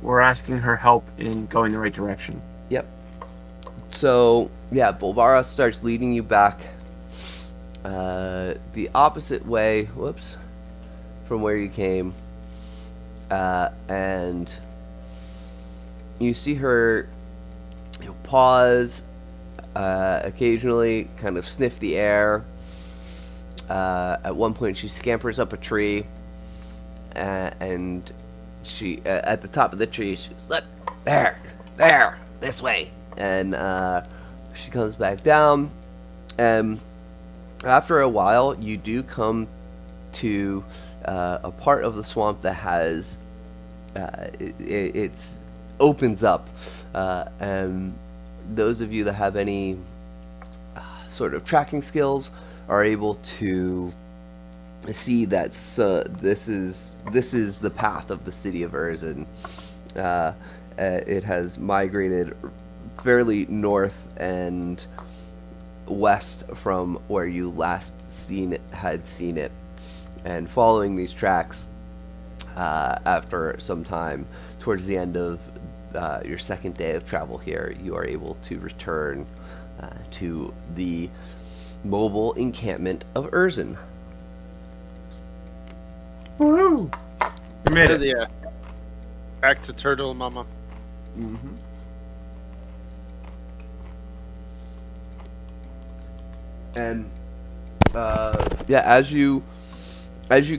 we're asking her help in going the right direction. Yep. So yeah, Bulbara starts leading you back the opposite way. Whoops, from where you came, and you see her pause occasionally, kind of sniff the air. At one point, she scampers up a tree, and she at the top of the tree, she's look there, this way, and she comes back down, and after a while, you do come to a part of the swamp that has it's opens up, and those of you that have any sort of tracking skills are able to see that this is the path of the city of Urzin. It has migrated fairly north and west from where you last had seen it, and following these tracks, after some time, towards the end of your second day of travel here, you are able to return to the mobile encampment of Urzin. Woohoo! We made it. Yeah. Back to Turtle Mama. And yeah, as you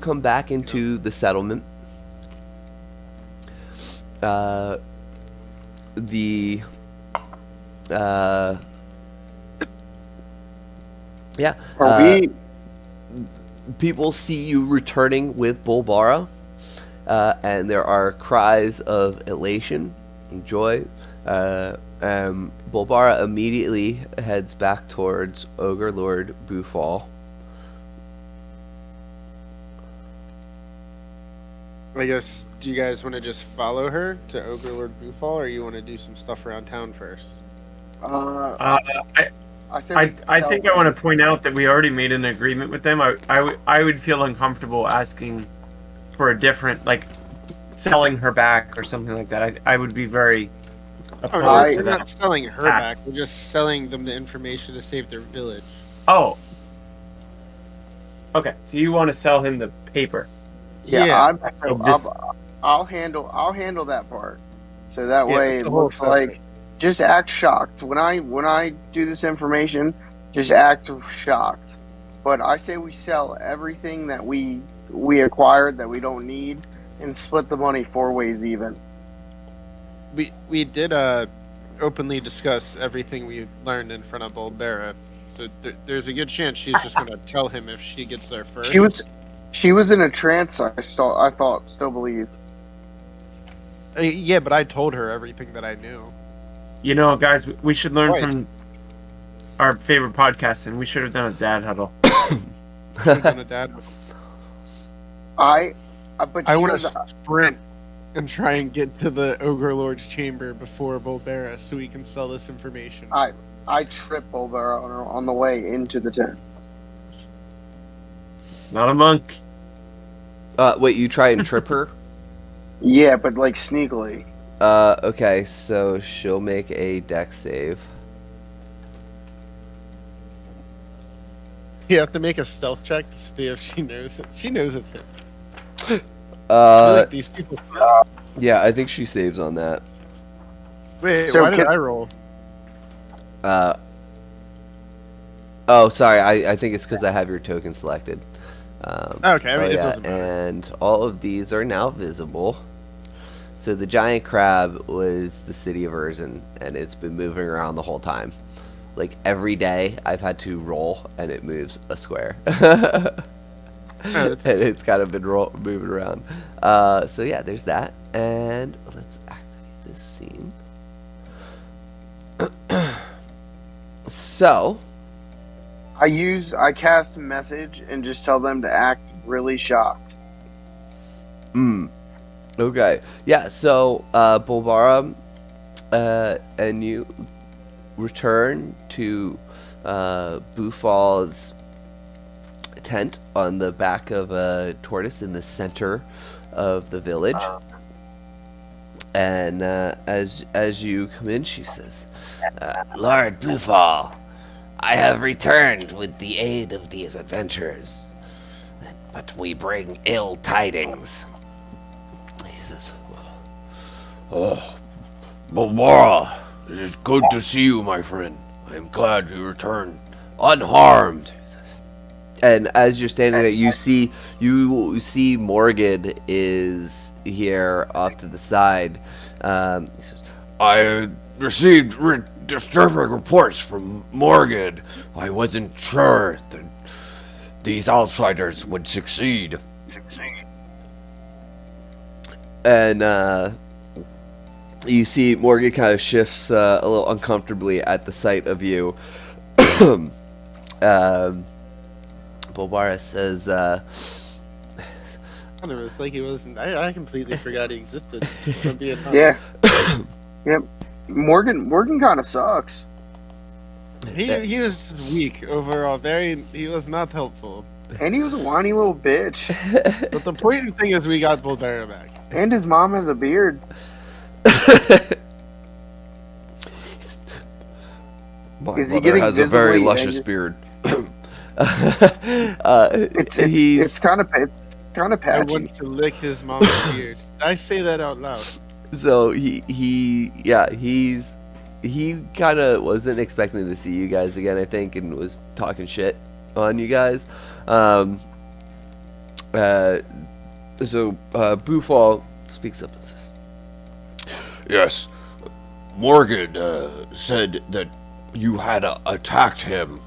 come back into the settlement, the yeah, Are we? people see you returning with Bulbara, and there are cries of elation and joy. Bulbara immediately heads back towards Ogre Lord Bufal. I guess, do you guys want to just follow her to Ogre Lord Bufal, or you want to do some stuff around town first? I say we I tell think them. I want to point out that we already made an agreement with them. I would feel uncomfortable asking for a different, like, selling her back or something like that. I would be very Oh, no, opposed to we're that. not selling her Ah. back. We're just selling them the information to save their village. Oh. Okay, so you want to sell him the paper? Yeah, Yeah. I'll handle that part. So that Yeah, way it's it a whole looks like separate. just act shocked. When I do this information, just act shocked. But I say we sell everything that we acquired that we don't need and split the money 4 ways even. We did openly discuss everything we learned in front of Bulbara, so there's a good chance she's just gonna tell him if she gets there first. She was in a trance. I still believed. Yeah, but I told her everything that I knew. You know, guys, we should learn Twice. from our favorite podcast, and we should have done a dad huddle. Should've done a dad. But I she want does- to sprint and try and get to the Ogre Lord's chamber before Bulbara, so we can sell this information. I trip over on the way into the tent. Not a monk. Wait, you try and trip her? Yeah, but like sneakily. Okay, so she'll make a dex save. You have to make a stealth check to see if she knows it. She knows it's him. I feel like these people. Yeah, I think she saves on that. Wait, So why did can- I roll? Oh, sorry, I think it's because I have your token selected. Okay, I mean, it yeah, doesn't matter. and all of these are now visible. So the giant crab was the city of Urzin, and it's been moving around the whole time. Like every day, I've had to roll, and it moves a square. And it's kind of been moving around. So yeah, there's that, and let's activate this scene. So I cast message and just tell them to act really shocked. okay, yeah. So Bulbara, and you return to Bufal's tent on the back of a tortoise in the center of the village. And as you come in, she says, Lord Bufal, I have returned with the aid of these adventurers, but we bring ill tidings. he says, Oh, Barbara, it is good to see you, my friend. I am glad you returned unharmed. and as you're standing there, you see Morgan is here off to the side. He says, I received disturbing reports from Morgan. I wasn't sure that these outsiders would succeed. and you see Morgan kind of shifts a little uncomfortably at the sight of you. Bulbara says, I don't know, it's like he wasn't. I completely forgot he existed. If I'm being honest. Yeah. Yep. Morgan kind of sucks. He was just weak overall. He was not helpful. And he was a whiny little bitch. But the important thing is we got Boldera back. And his mom has a beard. my Is he mother getting has a very visibly luscious angry? beard. It's kind of I patchy. want to lick his mom's beard. I say that out loud. So he kind of wasn't expecting to see you guys again, I think, and was talking shit on you guys. So Bufal speaks up and says, Yes, Morgan said that you had attacked him.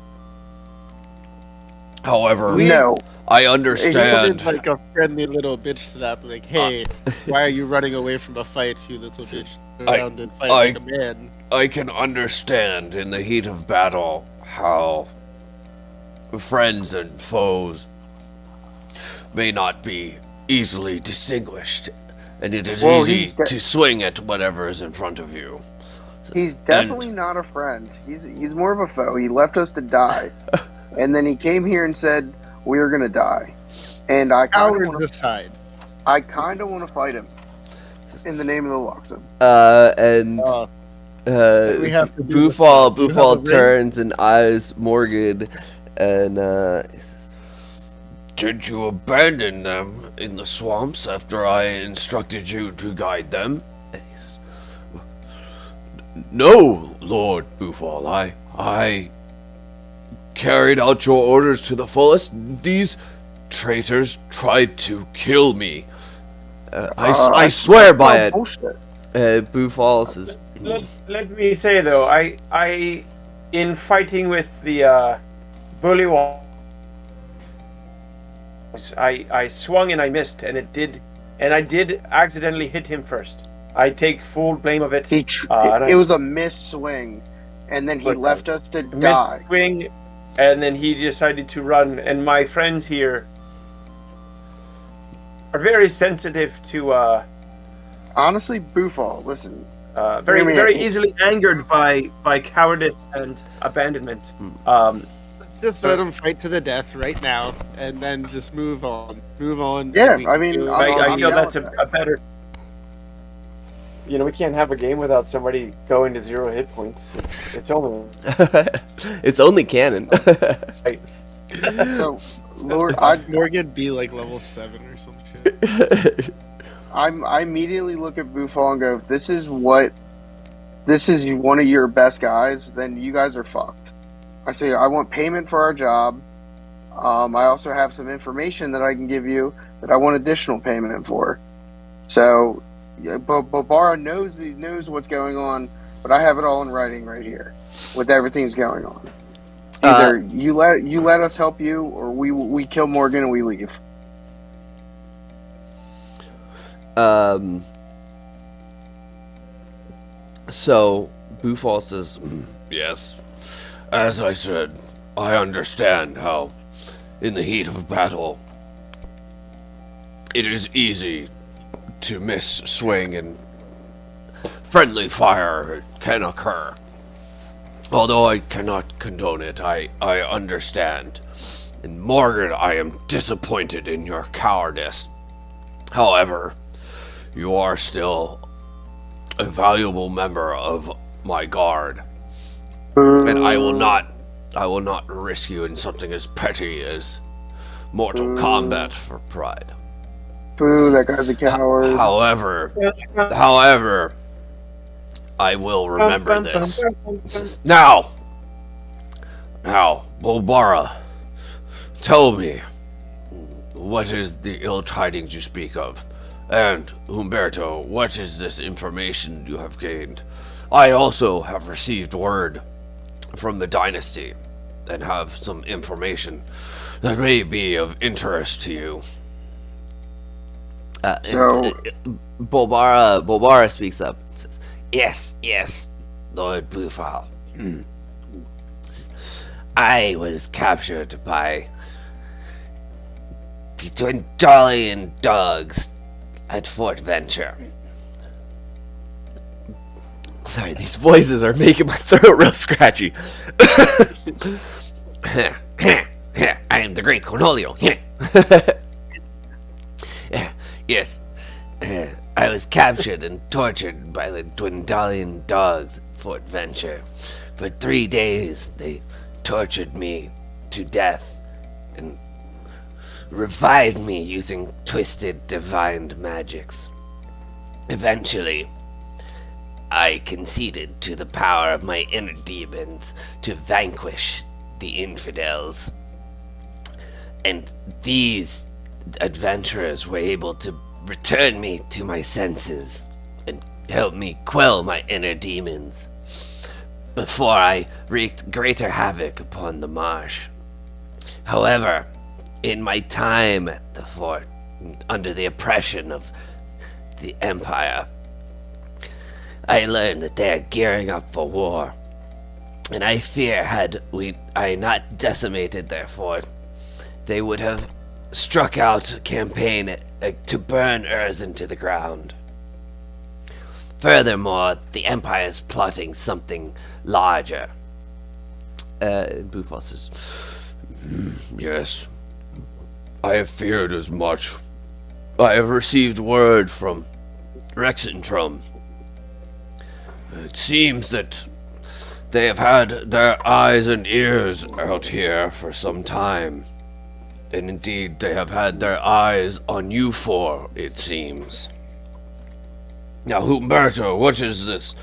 However, No. I He understand. sounded like a friendly little bitch slap. Like, hey, why are you running away from a fight, you little bitch? Turn around and fight like a man. I can understand in the heat of battle how friends and foes may not be easily distinguished, and it is Well, easy he's de- to swing at whatever is in front of you. He's definitely not a friend. He's more of a foe. He left us to die, and then he came here and said we're gonna die. And I kind Cowards of aside. want to fight him in the name of the Luxem. and we have to do this Bufal stuff. You have a ring? turns and eyes Morgan, and he says, Did you abandon them in the swamps after I instructed you to guide them? and he says, No, Lord Bufal, I carried out your orders to the fullest. These traitors tried to kill me. I swear by it. Bullshit. Bufal says, Let me say though, I in fighting with the bully wall, I swung and I missed, and I did accidentally hit him first. I take full blame of it. It was a miss swing, and then he But, left us to missed die. swing, and then he decided to run. And my friends here are very sensitive to Honestly, Bufal, listen. very Hear me very out. easily angered by cowardice and abandonment. Let's just let him fight to the death right now, and then just move on. Move on. Yeah, We I can mean, do- I feel down that's with a better. You know, we can't have a game without somebody going to 0 hit points. It's only it's only canon. right. So, Lord, I Morgan be like level 7 or some shit. I immediately look at Bufal and go, if this is one of your best guys, then you guys are fucked. I say, I want payment for our job. I also have some information that I can give you that I want additional payment for. So, yeah, Barbara knows what's going on, but I have it all in writing right here with everything's going on. Either you let us help you, or we kill Morgan and we leave. So Bufal says, Yes. As I said, I understand how, in the heat of battle, it is easy to miss swing and friendly fire can occur. Although I cannot condone it, I understand. And Margaret, I am disappointed in your cowardice. However, you are still a valuable member of my guard. And I will not risk you in something as petty as mortal combat for pride. Boo, that guy's a coward. However, I will remember this. Now, Bulbara, tell me, what is the ill tidings you speak of? And, Humberto, what is this information you have gained? I also have received word from the dynasty and have some information that may be of interest to you. So- Bulbara speaks up. Says, Yes, Lord Bufal. I was captured by the Dwendalian dogs at Fort Venture. sorry, these voices are making my throat real scratchy. I am the great Cornolio. Yes. I was captured and tortured by the Dwendalian dogs at Fort Venture. For 3 days, they tortured me to death and revived me using twisted divine magics. Eventually, I conceded to the power of my inner demons to vanquish the infidels. And these adventurers were able to return me to my senses and help me quell my inner demons before I wreaked greater havoc upon the marsh. However, in my time at the fort, under the oppression of the Empire, I learned that they are gearing up for war. And I fear had I not decimated their fort, they would have struck out a campaign to burn Urzin to the ground. Furthermore, the Empire is plotting something larger. Bufal says, Yes, I have feared as much. I have received word from Rexentrum. It seems that they have had their eyes and ears out here for some time. And indeed, they have had their eyes on you four, it seems. Now, Humberto, what is this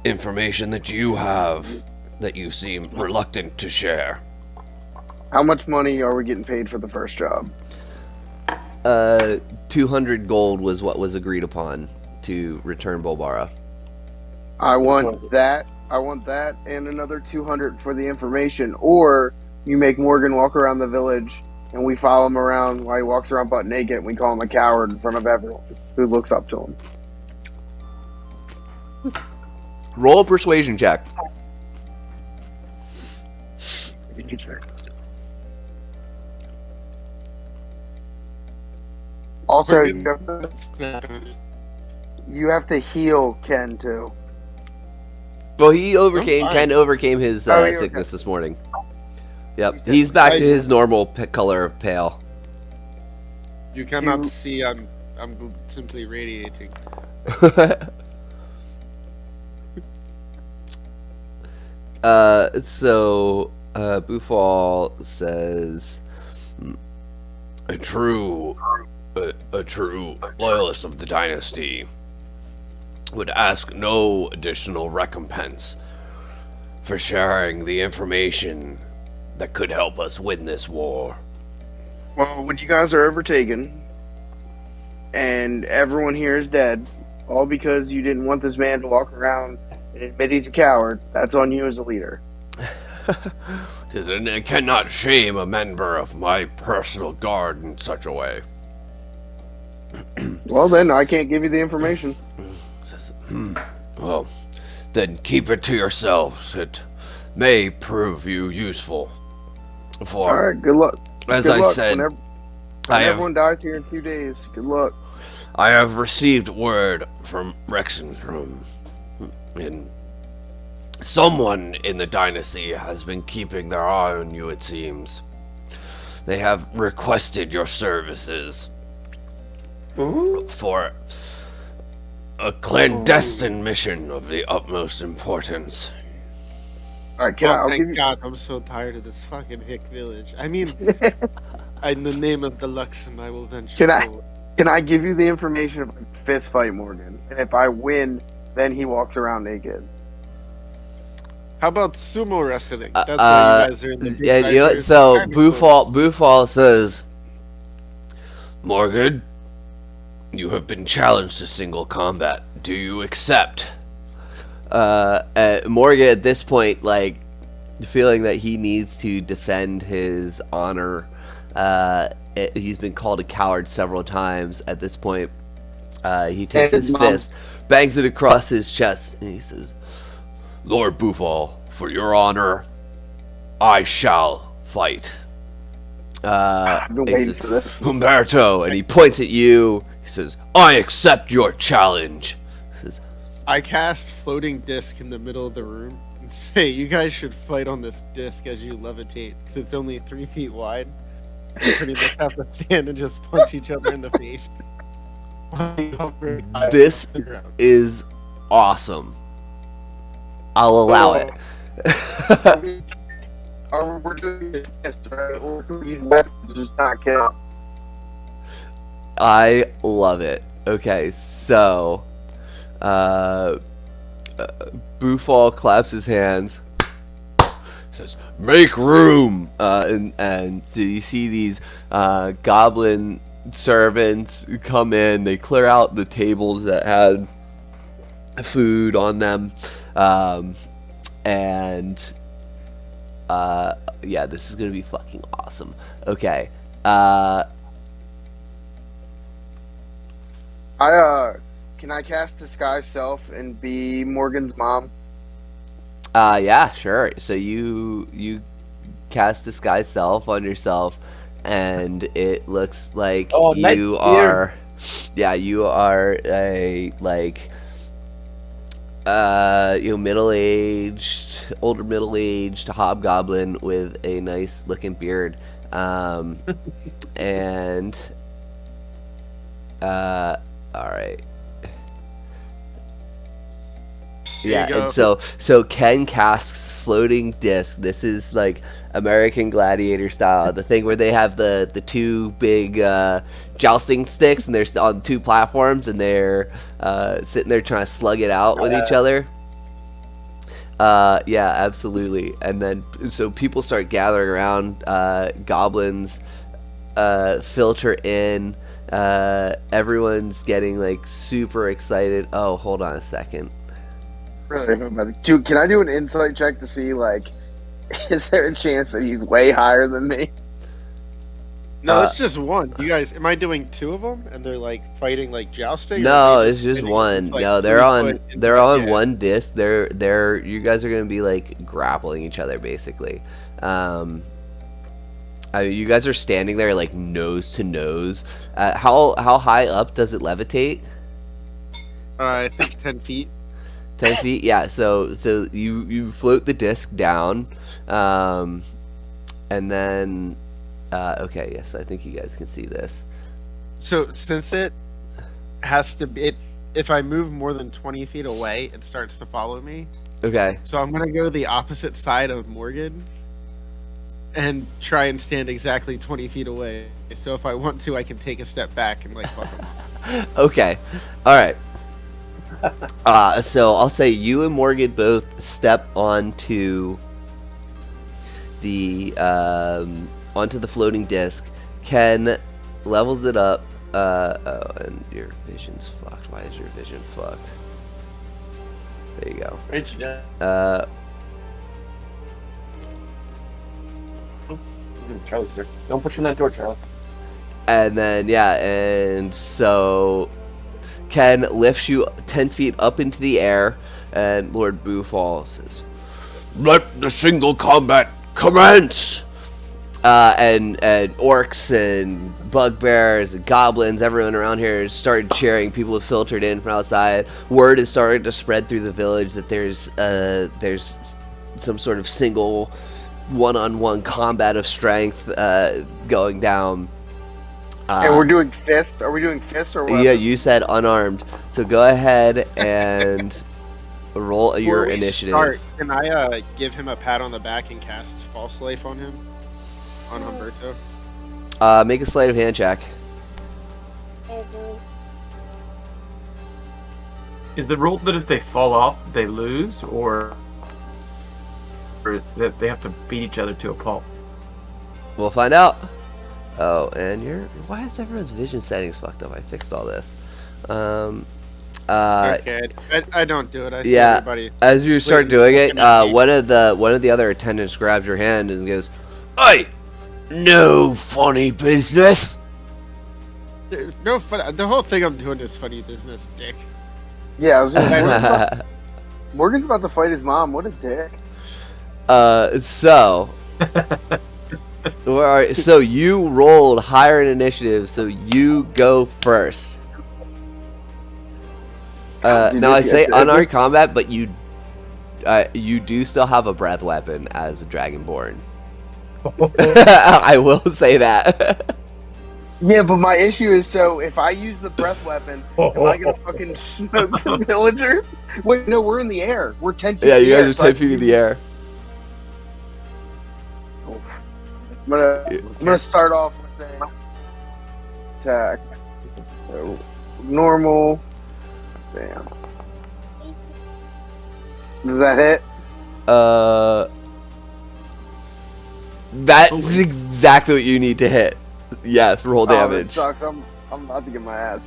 information that you have that you seem reluctant to share? How much money are we getting paid for the first job? 200 gold was what was agreed upon to return Bulbara. I want that. I want that and another 200 for the information. Or you make Morgan walk around the village and we follow him around while he walks around butt naked and we call him a coward in front of everyone who looks up to him. Roll a persuasion check. Also, you have to heal Ken too. Well, he overcame, fine. Ken overcame his Oh, he sickness this morning. Yep, said- he's back to I- his normal color of pale. You cannot see I'm simply radiating. So Bufal says, A true loyalist of the dynasty would ask no additional recompense for sharing the information that could help us win this war. Well, when you guys are overtaken and everyone here is dead, all because you didn't want this man to walk around and admit he's a coward, that's on you as a leader. And I cannot shame a member of my personal guard in such a way. Well, then I can't give you the information. Well, then keep it to yourselves. It may prove you useful. For, All right, good luck. as Good I luck. said, Whenever I have everyone dies here in 2 days, good luck. I have received word from Rexentrum, and Someone in the dynasty has been keeping their eye on you, it seems. They have requested your services for a clandestine mission of the utmost importance. All right, I'll give Thank you. God, I'm so tired of this fucking hick village. I mean, in the name of the Luxon, I will venture Can I? forward. Can I give you the information if I fist fight Morgan? And if I win, then he walks around naked. How about sumo wrestling? That's why you guys are in the big And you know, diverse so kind of Bufal says, Morgan, you have been challenged to single combat. Do you accept? Morgan at this point, like, feeling that he needs to defend his honor. He's been called a coward several times. At this point, he takes And his his mom. fist, bangs it across his chest, and he says, Lord Bufal, for your honor, I shall fight. I've been he waiting says, for this. Humberto, and he points at you. He says, I accept your challenge. I cast floating disc in the middle of the room and say, "You guys should fight on this disc as you levitate, because it's only 3 feet wide. So you pretty much have to stand and just punch each other in the face." this is awesome. I'll allow it. We're doing this, right? We're doing these weapons, just not kill. I love it. Okay, so Bufal claps his hands, Says, make room. and so you see these goblin servants come in. They clear out the tables that had food on them, and yeah, this is gonna be fucking awesome. Okay, Can I cast disguise self and be Morgan's mom? yeah, sure. So you cast disguise self on yourself, and it looks like Oh, nice you beard. are, yeah, you are a like older middle-aged hobgoblin with a nice looking beard, and all right. Yeah, go. and so Ken casts floating disc. This is like American Gladiator style, the thing where they have the two big jousting sticks, and they're on two platforms, and they're sitting there trying to slug it out with each other. Yeah, absolutely. And then so people start gathering around. Goblins filter in. Everyone's getting like super excited. Oh, hold on a second. Really, dude, can I do an insight check to see, like, is there a chance that he's way higher than me? No, it's just one. You guys, am I doing two of them? And they're like fighting, like jousting? Or No, are they it's just spinning? one. It's like No, 3 they're on foot in they're the on air. one disc. They're you guys are gonna be like grappling each other basically. I mean, you guys are standing there like nose to nose. How high up does it levitate? I think 10 feet. 10 feet. Yeah. So you float the disc down, and then okay. Yes, I think you guys can see this. So since it has to be, if I move more than 20 feet away, it starts to follow me. Okay. So I'm gonna go the opposite side of Morgan and try and stand exactly 20 feet away. So if I want to, I can take a step back and like fuck him. Okay. All right. So I'll say you and Morgan both step onto the floating disc. Ken levels it up. Oh, and your vision's fucked. Why is your vision fucked? There you go. Charlie's there. Don't push in that door, Charlie. And then yeah, and so Ken lifts you 10 feet up into the air, and Lord Bufal says, Let the single combat commence. and orcs and bugbears and goblins, everyone around here started cheering. People have filtered in from outside. Word is starting to spread through the village that there's some sort of single one-on-one combat of strength going down. And we're doing fists. Are we doing fists or what? Yeah, you said unarmed. So go ahead and roll your Before we initiative. start, can I give him a pat on the back and cast False Life on him? On Humberto? Make a sleight of hand check. Is the rule that if they fall off, they lose, or that they have to beat each other to a pulp? We'll find out. Oh, and why is everyone's vision settings fucked up? I fixed all this. Okay, I don't do it. I see Yeah. everybody. As you start doing it, looking at me. one of the other attendants grabs your hand and goes, Hey, no funny business. There's no fun. The whole thing I'm doing is funny business, dick. Yeah, I was gonna say, Morgan's about to fight his mom. What a dick. So, so you rolled higher in initiative, so you go first. Dude, Now I this- say this- unarmed combat, but you do still have a breath weapon as a dragonborn. I will say that. Yeah, but my issue is, so if I use the breath weapon, am I gonna fucking smoke the villagers? Wait, no, we're in the air. We're 10 feet Yeah, in you the air, guys are so I 10 can feet in use- the air. I'm gonna start off with an attack. So, normal. Bam. Does that hit? That's exactly what you need to hit. Yes, roll Oh, that damage. sucks. I'm about to get my ass.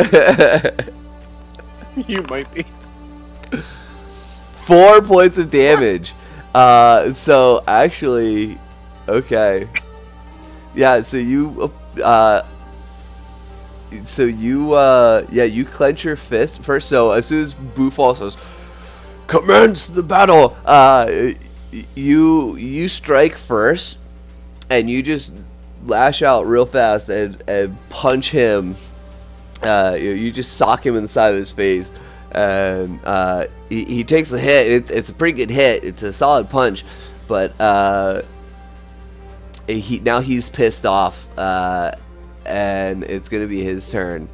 You might be. 4 points of damage. So actually, okay. Yeah, so you you clench your fist first. So as soon as Bufal says, "Commence the battle," you strike first, and you just lash out real fast and punch him. You just sock him in the side of his face, and he takes a hit. It's a pretty good hit. It's a solid punch, but he's pissed off, and it's gonna be his turn.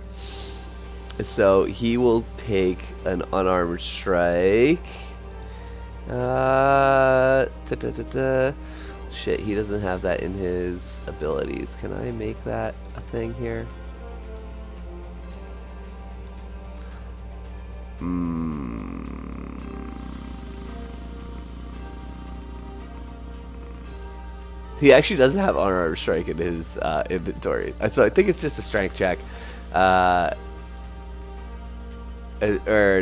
So he will take an unarmored strike. Shit, he doesn't have that in his abilities. Can I make that a thing here? He actually doesn't have unarmed strike in his inventory, so I think it's just a strength check. Or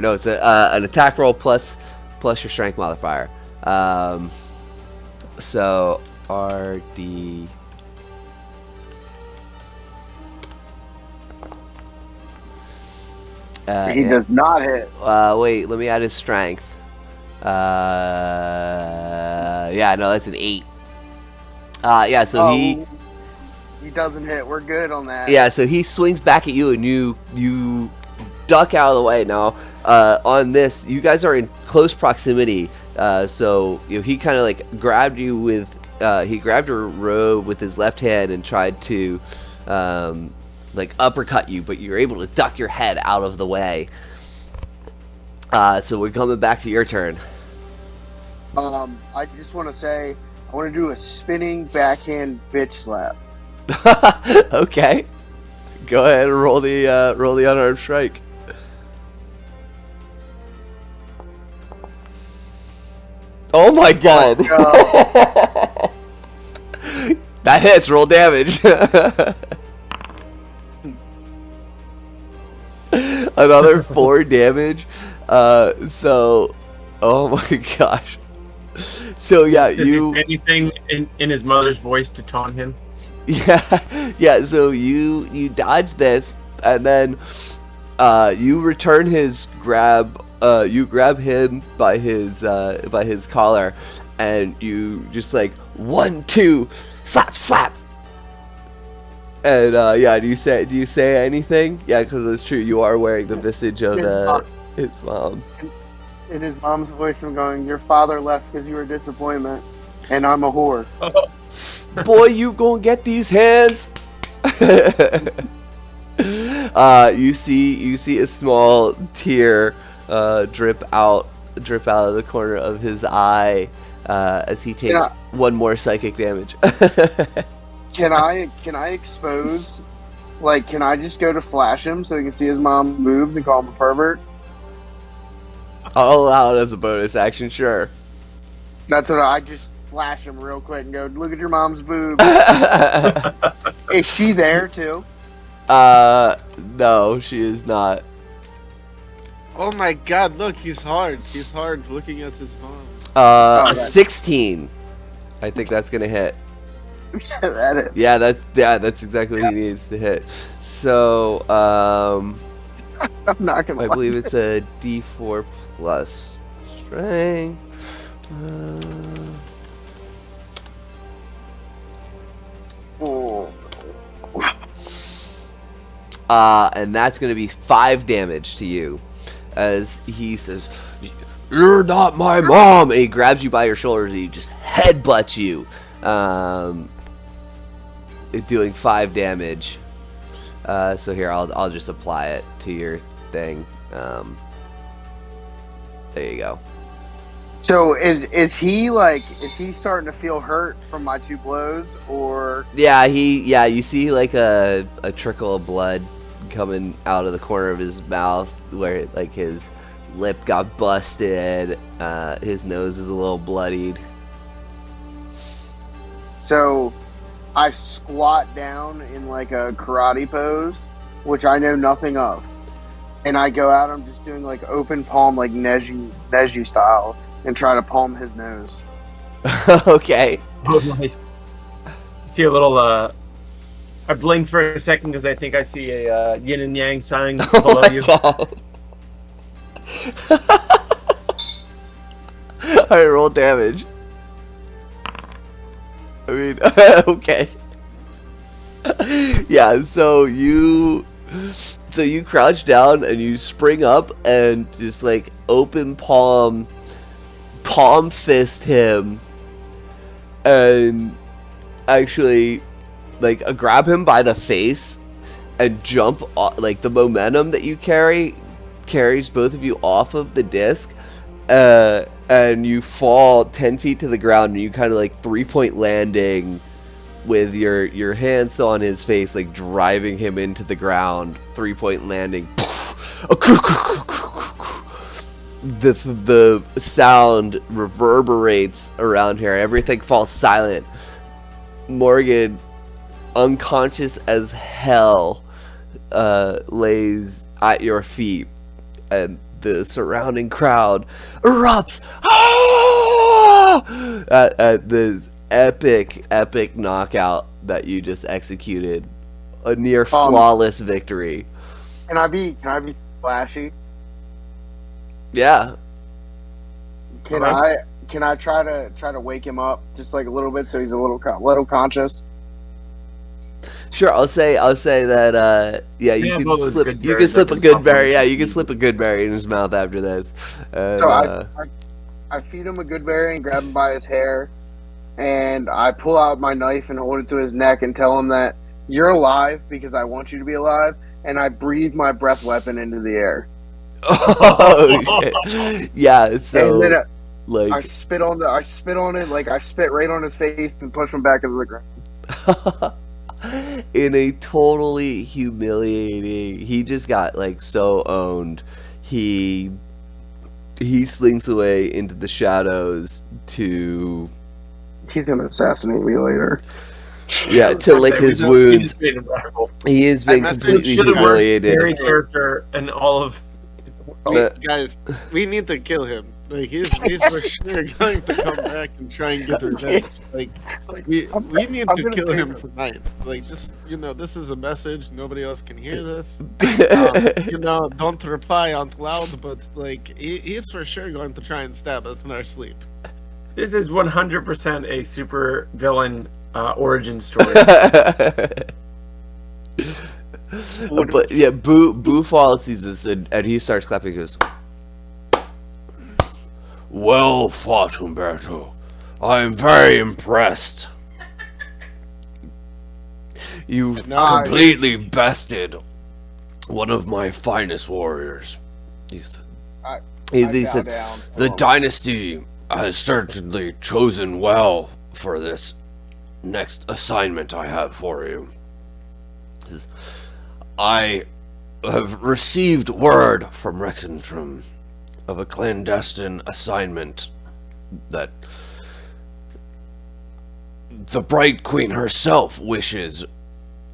no, it's an attack roll plus your strength modifier. So RD. He does not hit. Wait, let me add his strength. Yeah, no, that's an 8. Yeah, so he doesn't hit. We're good on that. Yeah, so he swings back at you, and you duck out of the way. Now, on this, you guys are in close proximity. So he kind of like grabbed you with he grabbed your robe with his left hand and tried to like uppercut you, but you're able to duck your head out of the way. So we're coming back to your turn. I just want to say I want to do a spinning backhand bitch slap. Okay, go ahead and roll the unarmed strike. Oh my god! That hits. Roll damage. Another 4 damage. So, oh my gosh. So yeah, Does he say anything in his mother's voice to taunt him? Yeah. So you dodge this, and then you return his grab. You grab him by his collar, and you just like 1, 2, slap, slap, And yeah, do you say anything? Yeah, because it's true. You are wearing the visage of his mom. In his mom's voice, I'm going, "Your father left because you were a disappointment, and I'm a whore." Boy, you gonna get these hands. You see a small tear drip out of the corner of his eye as he takes one more psychic damage. Can I expose? Like, can I just go to flash him so he can see his mom boobs and call him a pervert? I'll allow it as a bonus action, sure. That's what I just flash him real quick and go, "Look at your mom's boobs." Is she there too? No, she is not. Oh my god, look, he's hard. He's hard looking at his mom. Oh, 16. I think that's gonna hit. That is. Yeah, that's exactly what he needs to hit. So, I'm not gonna I lie. believe it's a D4 plus strength. Oh. And that's going to be 5 damage to you. As he says, "You're not my mom!" And he grabs you by your shoulders and he just headbutts you. Doing 5 damage. So here, I'll just apply it to your thing. There you go. So is he starting to feel hurt from my 2 blows, or Yeah, you see like a trickle of blood coming out of the corner of his mouth where like his lip got busted, his nose is a little bloodied. so I squat down in like a karate pose, which I know nothing of, and I go at him just doing like open palm, like Neji style, and try to palm his nose. Okay. Oh, nice. See a little. I blink for a second because I think I see a yin and yang sign Oh below my you. god. Alright, roll damage. I mean, okay. Yeah, so you crouch down and you spring up and just like open palm fist him and actually like grab him by the face and jump like the momentum that you carries both of you off of the disc, and you fall 10 feet to the ground and you kind of like 3-point landing with your hands on his face, like driving him into the ground. 3-point landing. The sound reverberates around here. Everything falls silent. Morgan, unconscious as hell, lays at your feet, and the surrounding crowd erupts at this epic knockout that you just executed. A near flawless victory. Can I be flashy? Yeah. Can I try to wake him up just like a little bit so he's a little conscious? Sure, I'll say that yeah, you can slip a good berry. Yeah, you can slip a good berry in his mouth after this. And, So I feed him a good berry and grab him by his hair, and I pull out my knife and hold it to his neck and tell him that you're alive because I want you to be alive, and I breathe my breath weapon into the air. oh shit. Yeah, so And then like I spit on it, like I spit right on his face and push him back into the ground. in a totally humiliating, he just got like so owned. He slinks away into the shadows to He's gonna assassinate me later. to lick his wounds. He has been That's completely You're the worst humiliated. scary character in all of. Guys, we need to kill him. Like he's for sure going to come back and try and get revenge. Like we need I'm to gonna kill take him him. tonight. Like just this is a message. Nobody else can hear this. Don't reply out loud. But like he's for sure going to try and stab us in our sleep. This is 100% a super villain origin story. But yeah, Bufal sees this and he starts clapping. He goes, Well fought, Humberto. I am very impressed. You've Nice. completely bested one of my finest warriors. He said, he bow says, down. The dynasty has certainly chosen well for this next assignment I have for you. He says, I have received word from Rexentrum of a clandestine assignment that the Bright Queen herself wishes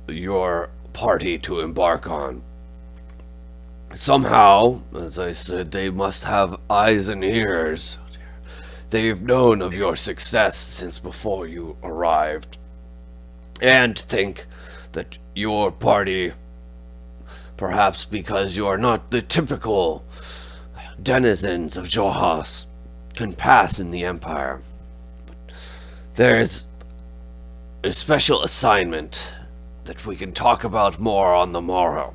your party to embark on. Somehow, as I said, they must have eyes and ears. They've known of your success since before you arrived, and think that your party, perhaps because you are not the typical denizens of Johas, can pass in the Empire. But there's a special assignment that we can talk about more on the morrow.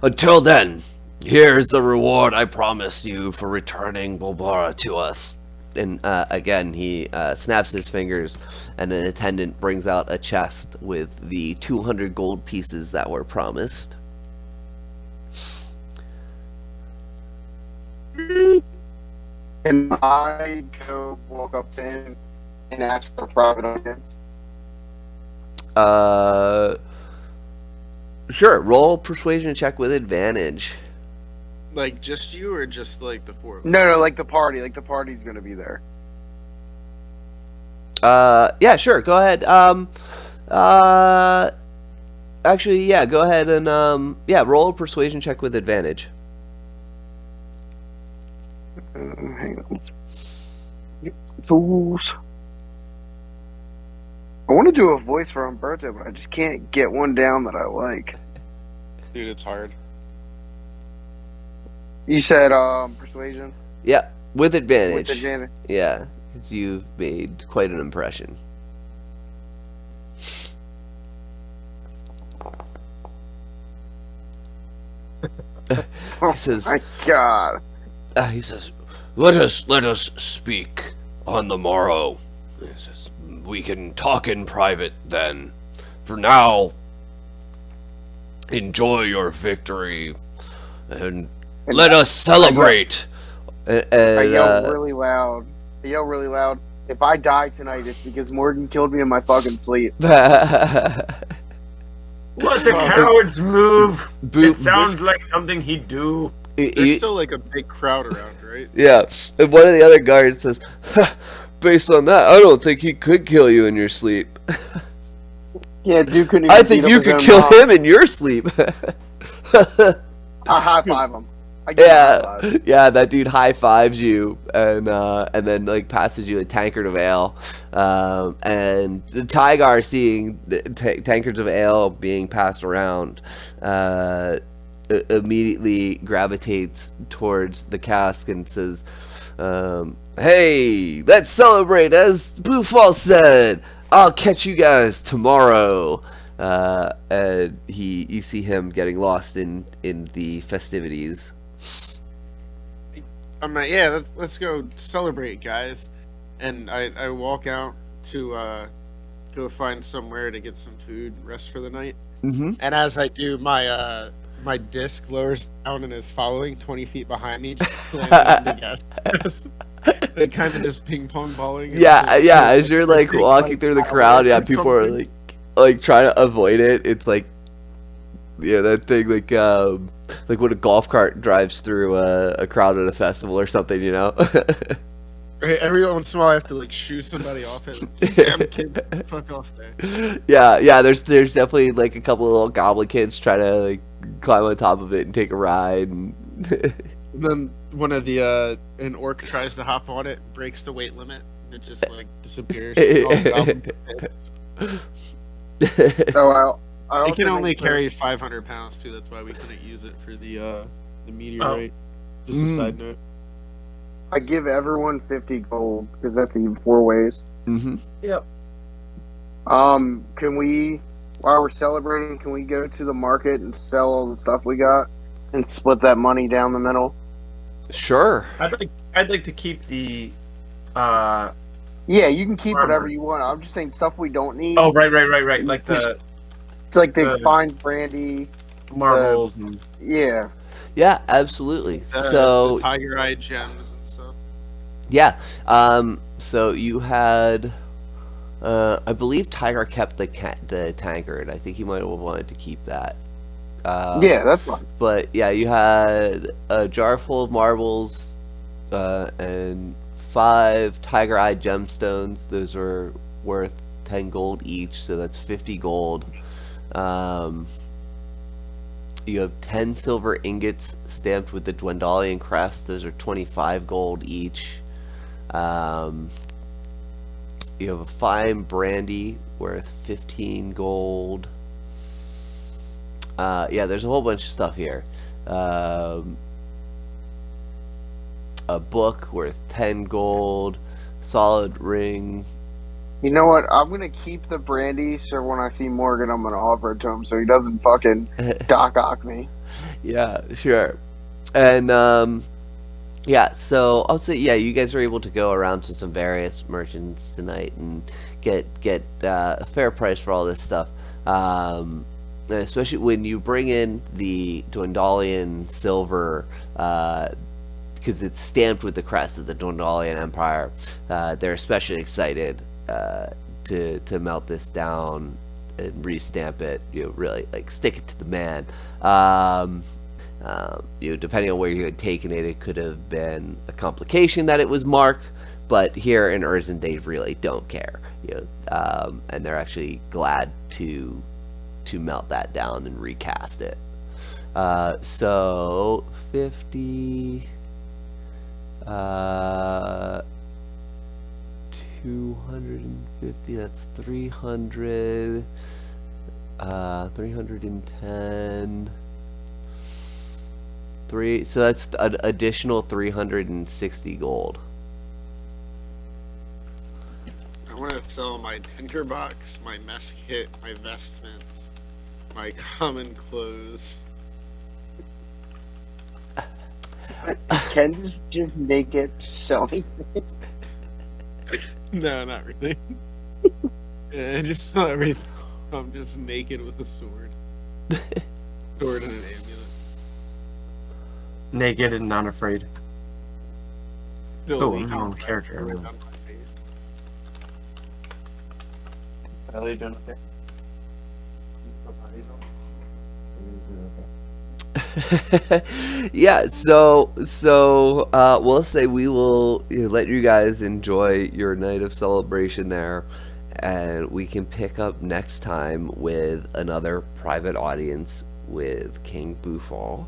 Until then, here's the reward I promised you for returning Bulbara to us. and again he snaps his fingers, and an attendant brings out a chest with the 200 gold pieces that were promised. Can I go walk up to him and ask for private audience? Sure. Roll persuasion check with advantage. Like just you, or just like the four of us? No, like the party. Like the party's gonna be there. Yeah, sure. Go ahead. Actually, yeah. Go ahead and yeah. Roll a persuasion check with advantage. Hang on. Fools. I want to do a voice for Umberto, but I just can't get one down that I like. Dude, it's hard. You said persuasion Yeah, with advantage. with advantage. Yeah, 'cause you've made quite an impression. Oh says- my god! He says, Let us speak on the morrow. He says, we can talk in private then. For now, enjoy your victory and let us celebrate. I and, yell really loud. I yell really loud. If I die tonight, it's because Morgan killed me in my fucking sleep. What a coward's move! Boop. It sounds like something he'd do. There's still like a big crowd around, right? Yeah, and one of the other guards says, based on that, I don't think he could kill you in your sleep. Yeah, dude couldn't even I think beat you up his could own kill mom. him in your sleep. I high five him. I give him a high Yeah, five. yeah, that dude high fives you and then like passes you a tankard of ale, and the Tygar, seeing the tankards of ale being passed around, immediately gravitates towards the cask and says, "Hey, let's celebrate, as Bluefall said. I'll catch you guys tomorrow." And you see him getting lost in the festivities. I'm like, yeah, let's go celebrate, guys. And I walk out to go find somewhere to get some food, rest for the night. Mm-hmm. And as I do, my my disc lowers down and is following 20 feet behind me, just slamming into gas. They kind of just ping pong balling. Yeah, as you're like walking through the crowd, yeah, people are like trying to avoid it. It's like, yeah, that thing like when a golf cart drives through a crowd at a festival or something, you know. Every once in a while, I have to like shoo somebody off it. Damn kid, fuck off there. Yeah, there's definitely like a couple of little goblin kids trying to like climb on top of it and take a ride, and Then one of the an orc tries to hop on it, breaks the weight limit, and it just like disappears. So I It also can only make sure- carry 500 pounds too. That's why we couldn't use it for the meteorite. Just a side note. I give everyone 50 gold because that's even 4 ways. mm-hmm. Yep. Can we while we're celebrating, can we go to the market and sell all the stuff we got and split that money down the middle? Sure. I'd like to keep the. Yeah, you can keep Armor. whatever you want. I'm just saying stuff we don't need. Oh, right. Like the Like the the- fine brandy. marbles and. Yeah. Yeah, absolutely. The tiger eye gems and stuff. Yeah. So you had, I believe Tiger kept the tankard. I think he might have wanted to keep that. Yeah, that's fine. But yeah, you had a jar full of marbles, and 5 tiger eye gemstones. Those were worth 10 gold each, so that's 50 gold. You have 10 silver ingots stamped with the Dwendalian crest. Those are 25 gold each. You have a fine brandy worth 15 gold. Yeah, there's a whole bunch of stuff here. A book worth 10 gold. Solid ring. You know what? I'm gonna keep the brandy, so when I see Morgan, I'm gonna offer it to him, so he doesn't fucking Doc Ock me. Yeah, sure. And yeah, so I'll say yeah, you guys are able to go around to some various merchants tonight and get a fair price for all this stuff. Especially when you bring in the Dwendalian silver, because it's stamped with the crest of the Dwendalian Empire. They're especially excited to melt this down and restamp it. You know, really like stick it to the man. You know, depending on where you had taken it, it could have been a complication that it was marked. But here in Urzin, they really don't care. You know, and they're actually glad to melt that down and recast it. So 50. 250, that's 300, 310, so that's an additional 360 gold. I want to sell my tinkerbox, my mess kit, my vestments, my common clothes. Ken just naked selling. No, not really. Yeah, just not everything. I'm just naked with a sword. Sword and an amulet. Naked and not afraid. Still Oh, leaking I'm on blood character, right I down my face. How are you doing okay? Yeah, so we'll say we will let you guys enjoy your night of celebration there, and we can pick up next time with another private audience with King Bufal.